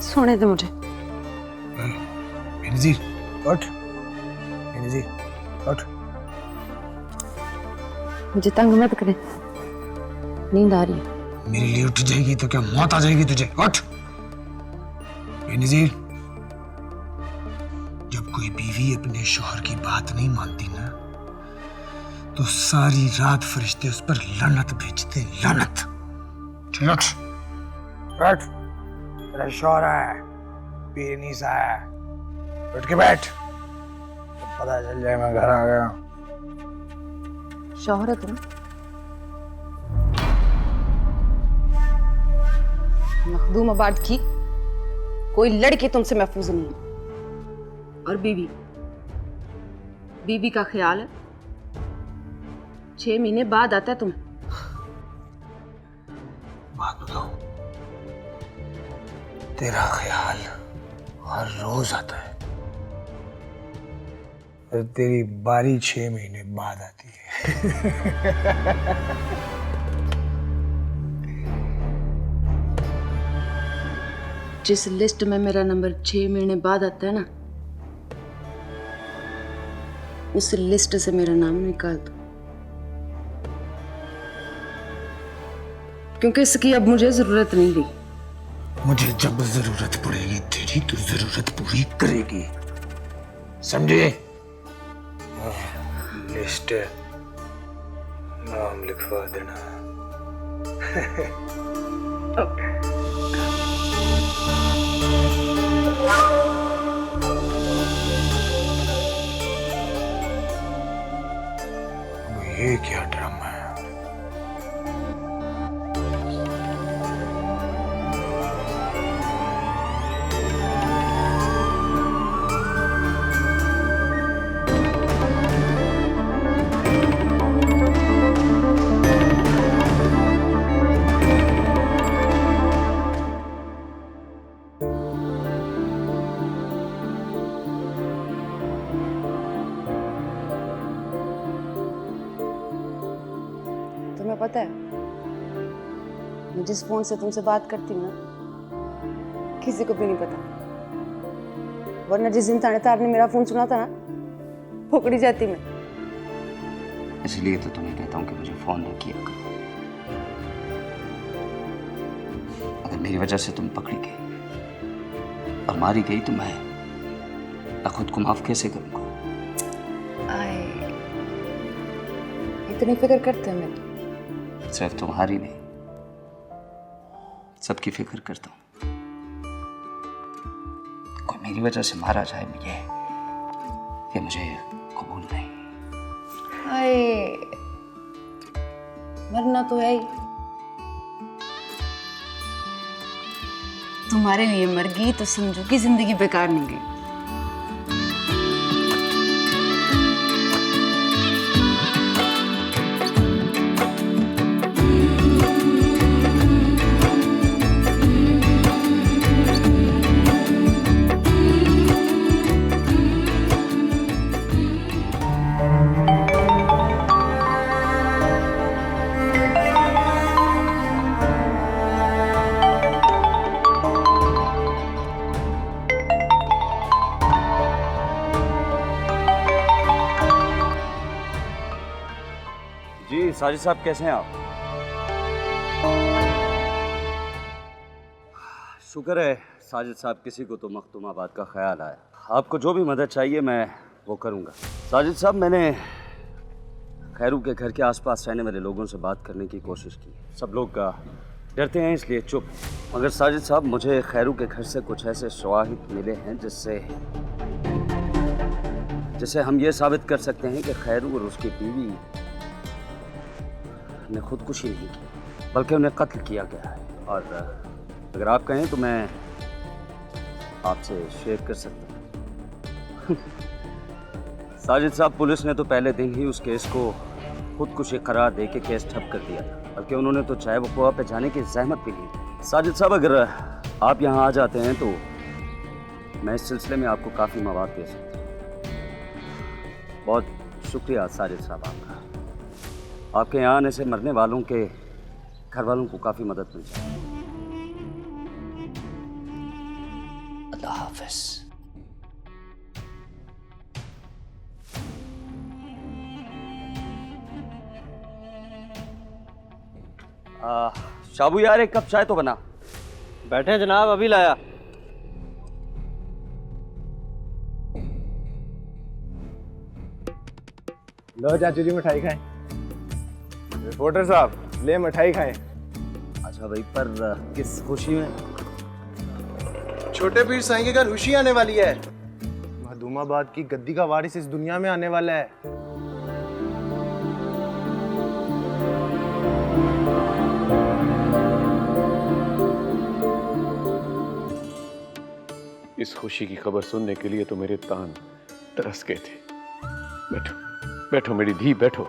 सोने दे मुझे। बेनी जी उठ, बेनी जी उठ। मुझे तंग मत करें, नींद आ रही है। मेरे लिए उठ जाएगी तो क्या मौत आ जाएगी तुझे? उठ बेनज़ीर, जब कोई बीवी अपने शौहर की बात नहीं मानती ना तो सारी रात फरिश्ते उस पर लानत भेजते, लानत। चल उठ उठ, तेरा शौहर है, बेनीसा है, उठ के बैठ, तो पता चल जाए मैं घर आ गया। शौहर है तुम? मखदूम आबाद की कोई लड़की तुमसे महफूज नहीं है। और बीवी, बीवी का ख्याल है 6 महीने बाद आता है तुम्हें। बात बताओ, तेरा ख्याल हर रोज आता है और तेरी बारी 6 महीने बाद आती है। जिस लिस्ट में मेरा नंबर 6 महीने बाद आता है ना, उस लिस्ट से मेरा नाम निकाल दो, क्योंकि इसकी अब मुझे जरूरत नहीं रही। मुझे जब जरूरत पड़ेगी तेरी तो जरूरत पूरी करेगी, समझे? लिस्ट नाम लिखवा देना। ये क्या ड्रामा है? तुम्हें पता है, मैं जिस फोन से तुमसे बात करती हूँ ना, किसी को भी नहीं पता। वरना जिस दिन थानेदार ने मेरा फोन सुना था ना, पकड़ी जाती मैं। इसलिए तो तुम्हें कहता हूँ कि मुझे फोन न किया करो। अगर मेरी वजह से तुम पकड़ी गई और मारी गई तो मैं खुद को माफ कैसे करूंगा? इतनी फिक्र करते हैं मैं? सिर्फ तुम्हारी नहीं, सबकी फिक्र करता हूँ। कोई मेरी वजह से मारा जाए, ये मुझे कबूल नहीं। मरना तो है ही। तुम्हारे लिए मर गई तो समझो कि जिंदगी बेकार नहीं गई। साजिद साहब कैसे हैं आप? शुक्र है साजिद साहब, किसी को तो मखदूमाबाद का ख्याल आया। आपको जो भी मदद चाहिए मैं वो करूंगा। साजिद साहब, मैंने खैरू के घर के आसपास रहने वाले लोगों से बात करने की कोशिश की। सब लोग डरते हैं इसलिए चुप। मगर साजिद साहब, मुझे खैरू के घर से कुछ ऐसे शवाहिद मिले हैं जिससे हम ये साबित कर सकते हैं कि खैरू और उसकी बीवी ने खुदकुशी नहीं की, बल्कि उन्हें कत्ल किया गया है। और अगर आप कहें तो मैं आपसे शेयर कर सकता हूँ। साजिद साहब, पुलिस ने तो पहले दिन ही उस केस को खुदकुशी करार दे के केस ठप कर दिया था, बल्कि उन्होंने तो चाहे वो कुआ पे जाने की जहमत भी ली। साजिद साहब, अगर आप यहाँ आ जाते हैं तो मैं इस सिलसिले में आपको काफ़ी मवाद दे सकता हूँ। बहुत शुक्रिया साजिद साहब आपका। आपके यहाँ आने से मरने वालों के घर वालों को काफ़ी मदद मिल जाएगी। अल्लाह हाफ़िज़। शाबू यार, एक कप चाय तो बना। बैठे जनाब, अभी लाया। लो चाचू जी मिठाई खाएं। रिपोर्टर साहब, ले मिठाई खाएं। अच्छा भाई, पर किस खुशी में? छोटे पीर साईं के घर खुशी आने वाली है। मखदूमाबाद की गद्दी का वारिस इस दुनिया में आने वाला है। इस खुशी की खबर सुनने के लिए तो मेरे तान तरस गए थे। बैठो बैठो मेरी धी, बैठो।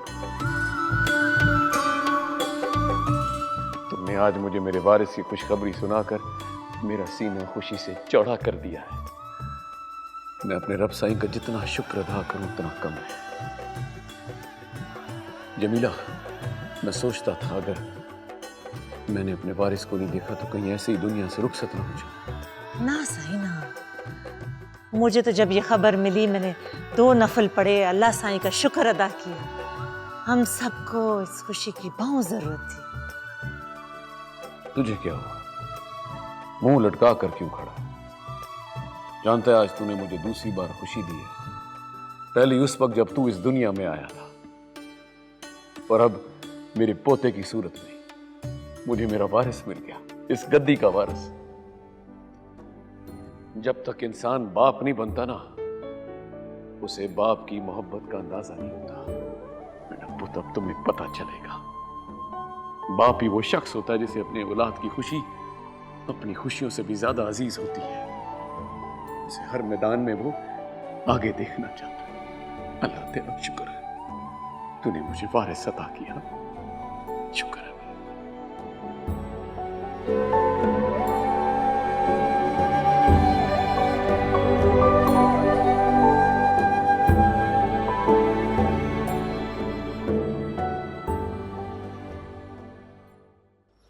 तुमने आज मुझे मेरे वारिस की खुशखबरी सुनाकर मेरा सीना खुशी से चौड़ा कर दिया है। मैं अपने रब साईं का जितना शुक्र अदा करूं उतना कम है। जमीला, मैं सोचता था अगर मैंने अपने वारिस को नहीं देखा तो कहीं ऐसे ही दुनिया से रुखसत ना हो जाऊं। ना सही ना, मुझे तो जब ये खबर मिली मैंने 2 नफल पढ़े, अल्लाह साईं का शुक्र अदा किया। हम सबको इस खुशी की बहुत जरूरत थी। तुझे क्या हुआ? मुंह लटका कर क्यों खड़ा? जानता है आज तूने मुझे दूसरी बार खुशी दी है। पहली उस वक्त जब तू इस दुनिया में आया था, और अब मेरे पोते की सूरत में मुझे मेरा वारिस मिल गया, इस गद्दी का वारिस। जब तक इंसान बाप नहीं बनता ना, उसे बाप की मोहब्बत का अंदाजा नहीं होता। मेरा पुत्र, अब तुम्हें पता चलेगा। बाप ही वो शख्स होता है जिसे अपने औलाद की खुशी अपनी खुशियों से भी ज्यादा अजीज होती है। उसे हर मैदान में वो आगे देखना चाहता है। अल्लाह तेरा शुक्र है, तूने मुझे वारिस अता किया। शुक्र है।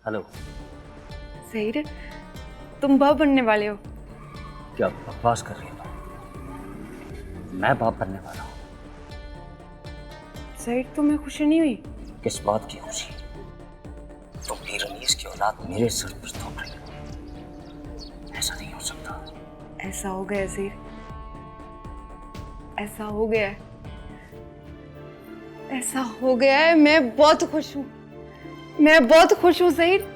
हेलो ज़हीर, तुम बाप बनने वाले हो? क्या बकवास कर रही हो? मैं बाप बनने वाला हूँ। ज़हीर, तुम्हें खुशी नहीं हुई? किस बात की खुशी? तो पीर अनीस की औलाद मेरे सर पर थोप रही है। ऐसा नहीं हो सकता। ऐसा हो गया ज़हीर, ऐसा हो गया है, ऐसा हो गया है। मैं बहुत खुश हूँ, मैं बहुत खुश हूँ ज़हीर।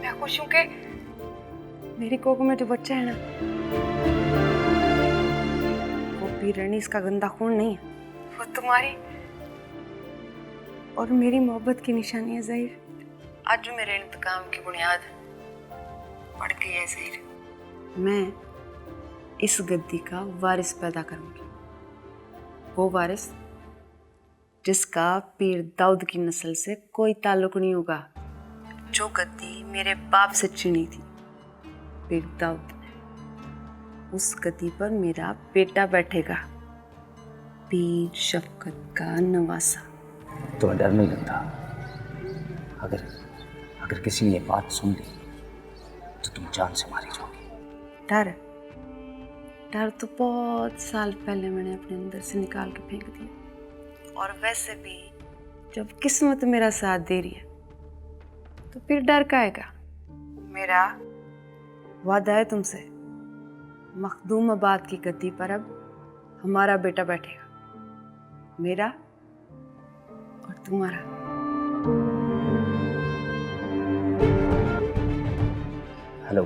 मैं खुश हूँ कि मेरी कोख में जो बच्चा है ना, वो पीर अनीस का गंदा खून नहीं है, वो तुम्हारी और मेरी मोहब्बत की निशानी है ज़हीर। आज जो मेरे इंतकाम की बुनियाद पड़ गई है ज़हीर, मैं इस गद्दी का वारिस पैदा करूंगी। वो वारिस जिसका पीर दाऊद की नस्ल से कोई ताल्लुक नहीं होगा। जो गद्दी मेरे बाप से छीनी थी, पीर दाऊद, उस गद्दी पर मेरा बेटा बैठेगा, पीर शफकत का नवासा। तुम्हें डर नहीं लगता? अगर अगर किसी ने ये बात सुन ली तो तुम जान से मारी जाओगी। डर डर तो बहुत साल पहले मैंने अपने अंदर से निकाल के फेंक दिया। और वैसे भी जब किस्मत मेरा साथ दे रही है तो फिर डर का आएगा। मेरा वादा है तुमसे, मखदूमाबाद की गद्दी पर अब हमारा बेटा बैठेगा, मेरा और तुम्हारा। हेलो,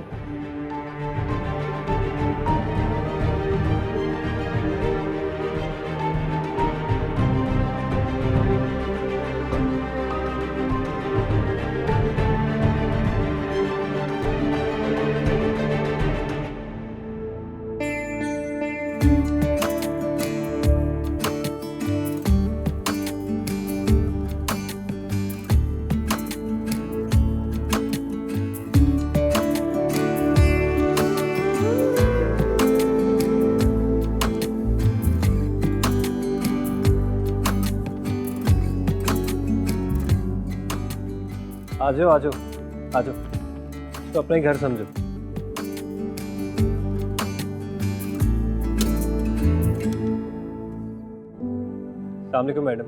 आ जाओ आ जाओ आ जाओ, तो अपना ही घर समझो। अस्सलाम वालेकुम मैडम।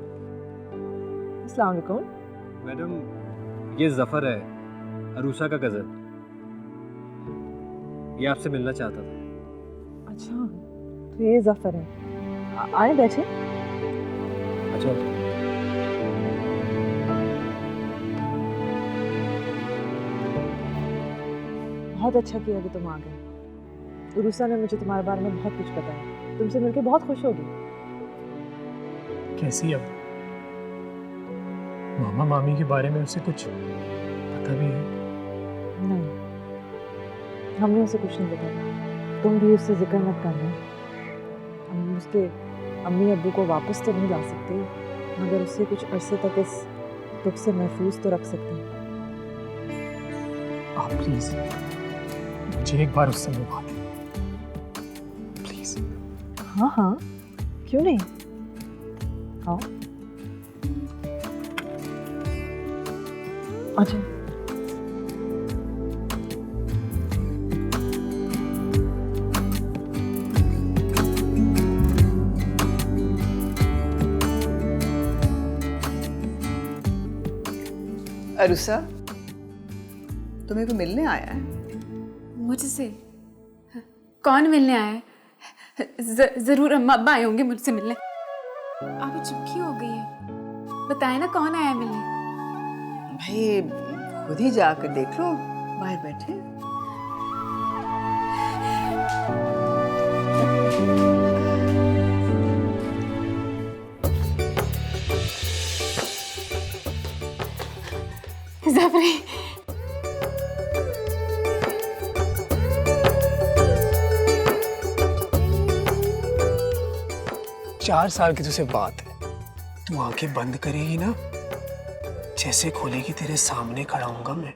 अस्सलाम वालेकुम। मैडम ये जफ़र है, अरूसा का कज़न। ये आपसे मिलना चाहता था। अच्छा, तो ये जफ़र है। आए बैठे। अच्छा बहुत अच्छा किया कि तुम आ गए। उरुसा ने मुझे तुम्हारे बारे में बहुत कुछ बताया, तुमसे मिलकर बहुत खुश होगी। कैसी अब? मामा मामी के बारे में उसे कुछ पता भी है? नहीं, हमने उसे कुछ नहीं बताया। तुम भी उससे जिक्र मत करना। हम उसके अम्मी अब्बू को वापस तो नहीं ला सकते, मगर उससे कुछ अरसे तक इस दुख से महफूज तो रख सकते हैं। आप प्लीज मुझे एक बार उससे मिलवा दें, प्लीज। हाँ हाँ, क्यों नहीं। आओ। अच्छा। अरुसा, तुम्हें को मिलने आया है? मुझसे? कौन मिलने आया है? जरूर अम्मा अब्बा आए होंगे मुझसे मिलने। आप चुप क्यों हो गई है? बताए ना कौन आया मिलने। भाई खुद ही जाकर देख लो, बाहर बैठे। ज़फरी, 4 साल की तुझसे बात है, तू आंखें बंद करेगी ना, जैसे खोलेगी तेरे सामने खड़ा हूंगा मैं,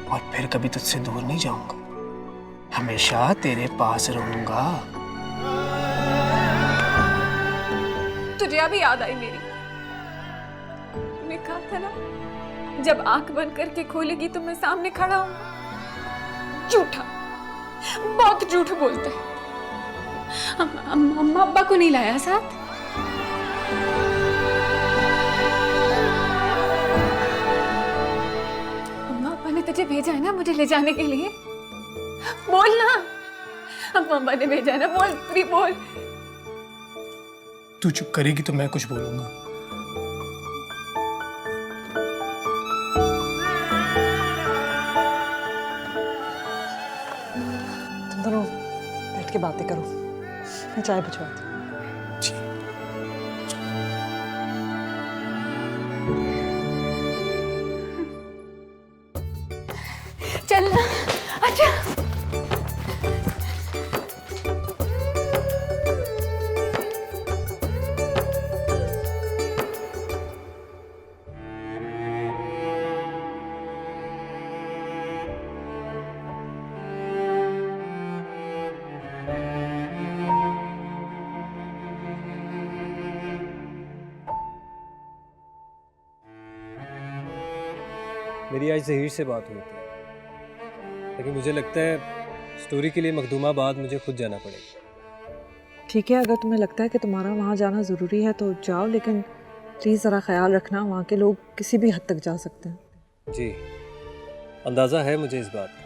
और फिर कभी तुझसे दूर नहीं जाऊंगा, हमेशा तेरे पास रहूंगा। तुझे अभी याद आई मेरी। मैं कहा था ना, जब आंख बंद करके खोलेगी तो मैं सामने खड़ा हूँ। झूठा, बहुत झूठ बोलता है। अम्मा अब्बा को नहीं लाया साथ? अम्मा अब्बा ने तुझे भेजा है ना मुझे ले जाने के लिए? बोल ना, अम्मा अब्बा ने भेजा है ना, बोल प्री बोल। तू चुप करेगी तो मैं कुछ बोलूंगा। तुम दोनों बैठ के बातें करो, मैं चाय भिजवाती हूँ। चलना। अच्छा मेरी आज जहीर से बात हुई थी, लेकिन मुझे लगता है स्टोरी के लिए मखदूमाबाद मुझे खुद जाना पड़ेगा। ठीक है, अगर तुम्हें लगता है कि तुम्हारा वहाँ जाना ज़रूरी है तो जाओ, लेकिन प्लीज़ ज़रा ख्याल रखना, वहाँ के लोग किसी भी हद तक जा सकते हैं। जी, अंदाज़ा है मुझे इस बात का।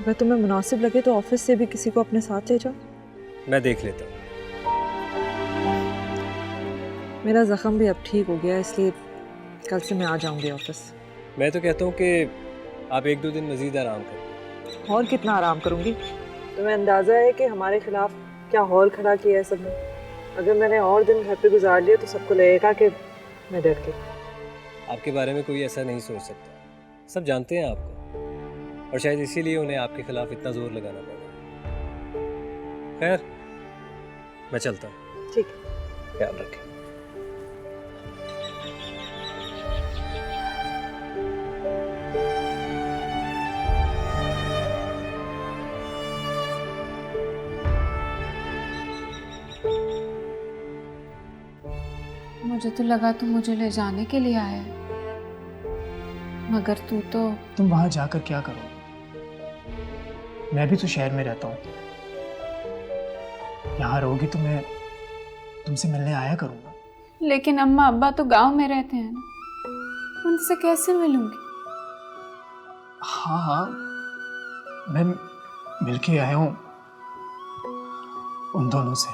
अगर तुम्हें मुनासिब लगे तो ऑफिस से भी किसी को अपने साथ ले जाओ। मैं देख लेता हूँ। मेरा ज़ख्म भी अब ठीक हो गया, इसलिए कल से मैं आ जाऊँगी ऑफिस। मैं तो कहता हूँ कि आप 1-2 दिन मज़ीद आराम करें। और कितना आराम करूँगी? तुम्हें अंदाज़ा है कि हमारे खिलाफ क्या हॉल खड़ा किया है सबने? अगर मैंने और दिन घर पे गुजार लिए तो सबको लगेगा कि मैं डर गई। आपके बारे में कोई ऐसा नहीं सोच सकता, सब जानते हैं आपको, और शायद इसीलिए उन्हें आपके खिलाफ इतना जोर लगाना पड़ा। खैर, मैं चलता हूँ। ठीक है, ख्याल रखें। मुझे तो लगा तुम मुझे ले जाने के लिए आया है। मगर तू तो तुम वहां जाकर क्या करोगे? मैं भी तो शहर में रहता हूँ। यहाँ रहोगी तो मैं तुमसे मिलने आया करूँगा। लेकिन अम्मा अब्बा तो गांव में रहते हैं ना, उनसे कैसे मिलूंगी? हाँ हाँ, मैं मिलके आया हूँ उन दोनों से।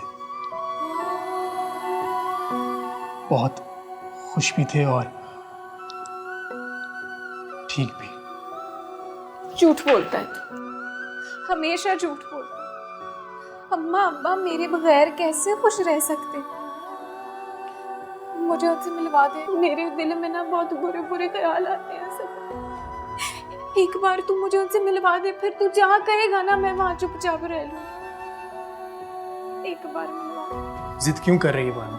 बहुत खुश भी थे और ठीक भी। झूठ बोलता है तू, हमेशा झूठ बोलता है। अम्मा अब्बा मेरे बगैर कैसे खुश रह सकते? मुझे उनसे मिलवा दे, मेरे दिल में ना बहुत बुरे बुरे ख्याल आते हैं सब। एक बार तू मुझे उनसे मिलवा दे, फिर तू जहाँ कहेगा ना मैं वहां चुपचाप रह लूंगी। एक बार मिलवा दे। जिद क्यों कर रही है बानो?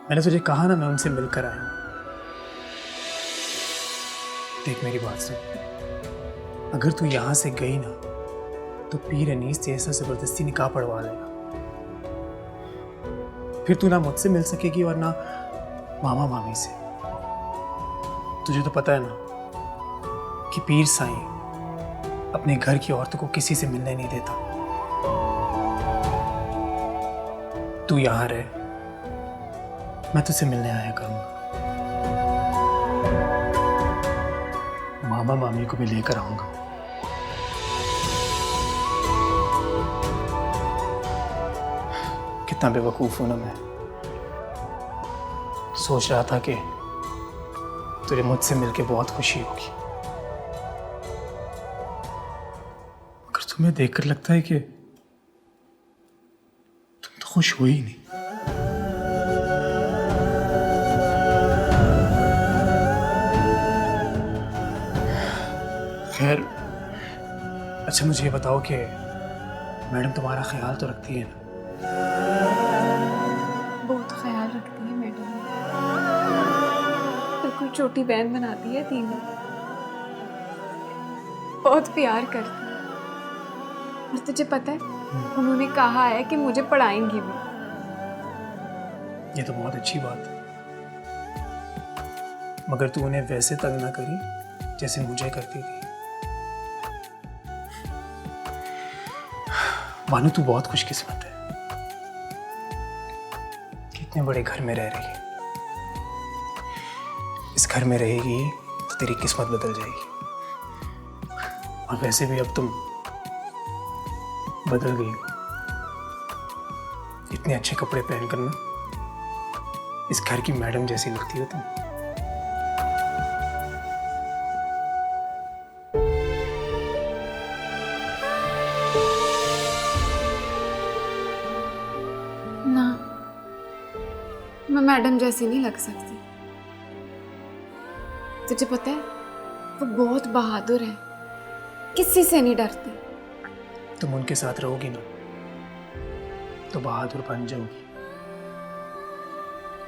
मैंने तुझे कहा ना मैं उनसे मिलकर आया हूं। देख मेरी बात सुन, अगर तू यहां से गई ना तो पीर अनीस से ऐसा जबरदस्ती निकाह पढ़वा लेगा। फिर तू ना मुझसे मिल सकेगी और ना मामा मामी से। तुझे तो पता है ना कि पीर साईं अपने घर की औरतों को किसी से मिलने नहीं देता। तू यहां रह, मैं तुझसे मिलने आया करूंगा। मामा मामी को भी लेकर आऊंगा। कितना बेवकूफ हूं ना मैं। सोच रहा था कि तुझे मुझसे मिलके बहुत खुशी होगी, मगर तुम्हें देखकर लगता है कि तुम तो खुश हो ही नहीं। खैर, अच्छा मुझे ये बताओ कि मैडम तुम्हारा ख्याल तो रखती है ना? बहुत ख्याल रखती है मैडम, बिल्कुल छोटी बहन बनाती है तीनों। बहुत प्यार करती है। और तुझे पता है उन्होंने कहा है कि मुझे पढ़ाएंगी भी। ये तो बहुत अच्छी बात है, मगर तू उन्हें वैसे तंग ना करी जैसे मुझे करती थी। मानो तू बहुत खुशकिस्मत है, कितने बड़े घर में रह रही है। इस घर में रहेगी तो तेरी किस्मत बदल जाएगी। और वैसे भी अब तुम बदल गई हो। इतने अच्छे कपड़े पहनकर ना इस घर की मैडम जैसी लगती हो तुम। ना, मैं मैडम जैसी नहीं लग सकती। तुझे पता है वो बहुत बहादुर है, किसी से नहीं डरती। तुम उनके साथ रहोगी ना तो बहादुर बन जाओगी,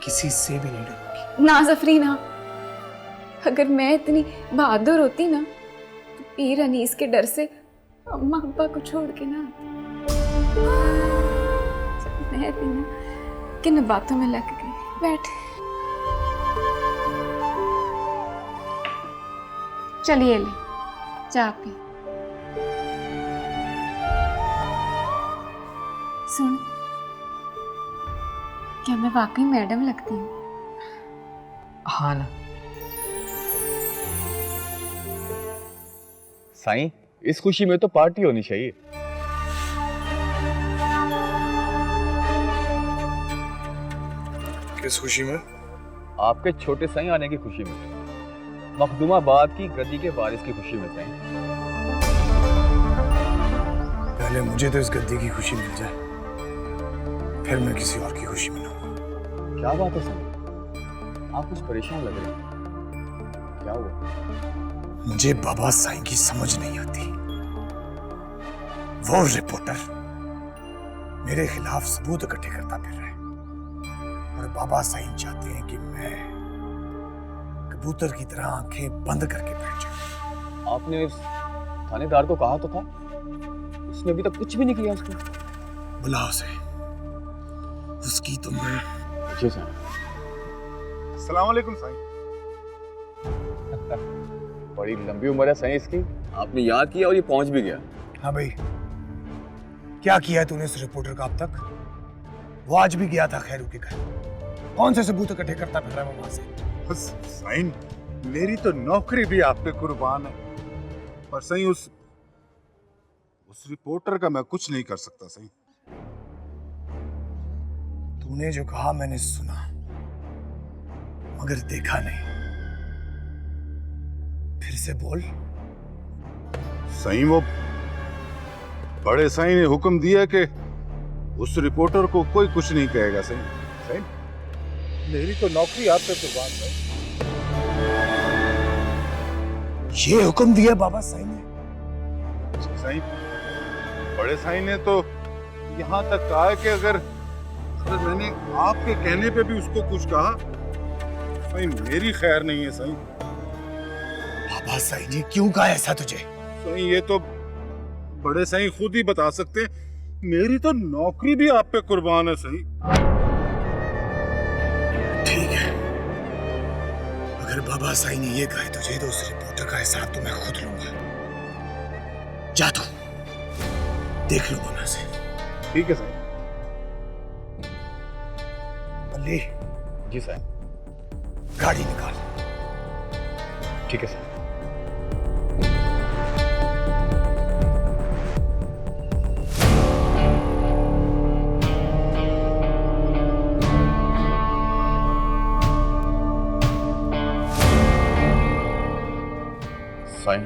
किसी से भी नहीं डरोगी। ना ज़फरीना, अगर मैं इतनी बहादुर होती ना तो पीर अनीस के डर से अम्मा अब्बा को छोड़ के ना आती। मैं भी ना किन बातों में लग गई। बैठ, चलिए ले चाय पी। सुन, क्या मैं वाकई मैडम लगती हूँ? हाँ ना। साईं, इस खुशी में तो पार्टी होनी चाहिए। किस खुशी में? आपके छोटे साईं आने की खुशी में, मखदूमाबाद की गद्दी के वारिस की खुशी में साईं। पहले मुझे तो इस गद्दी की खुशी मिल जाए, फिर मैं किसी और की खुशी मनाऊंगा। क्या बात है साईं, आप कुछ परेशान लग रहे हैं, क्या हुआ? मुझे बाबा साईं की समझ नहीं आती। वो रिपोर्टर मेरे खिलाफ सबूत इकट्ठे करता फिर रहा है और बाबा साईं चाहते हैं कि मैं कबूतर की तरह आंखें बंद करके बैठ जाऊं। आपने इस थानेदार को कहा तो था, उसने अभी तक कुछ भी नहीं किया उसको। बुलाओ उसे, उसकी तो मैं। जी साईं। अस्सलाम वालेकुम साईं। बड़ी लंबी उम्र है सही इसकी, आपने याद किया और ये पहुंच भी गया। हाँ भाई, क्या किया है तूने उस रिपोर्टर का अब तक? वो आज भी गया था खैरू के घर। कौन से सबूत इकट्ठे करता फिर रहा है वो वहां से? बस साईं, मेरी तो नौकरी भी आप पे कुर्बान है, पर सही उस रिपोर्टर का मैं कुछ नहीं कर सकता। सही, तूने जो कहा मैंने सुना, मगर देखा नहीं। फिर से बोल। सही, वो बड़े साईं ने हुक्म दिया कि उस रिपोर्टर को कोई कुछ नहीं कहेगा। सही सही, मेरी तो नौकरी आप पे कुर्बान है। ये हुक्म दिया बाबा साईं ने? साईं, बड़े साईं ने तो यहाँ तक कहा है कि अगर मैंने आपके कहने पे भी उसको कुछ कहा, साईं मेरी खैर नहीं है। साईं, बाबा साईं ने क्यों कहा ऐसा तुझे? साईं, ये तो बड़े साईं खुद ही बता सकते हैं। मेरी तो नौकरी भी आप पे कुर्बान है। सही, ठीक है, अगर बाबा साईं ने ये कहा है तुझे, तो उस रिपोर्टर का हिसाब तो मैं खुद लूंगा। जा तू, देख लूंगा मैं उसे। ठीक है साईं। अली। जी साईं। गाड़ी निकाल। ठीक है साईं। साईं,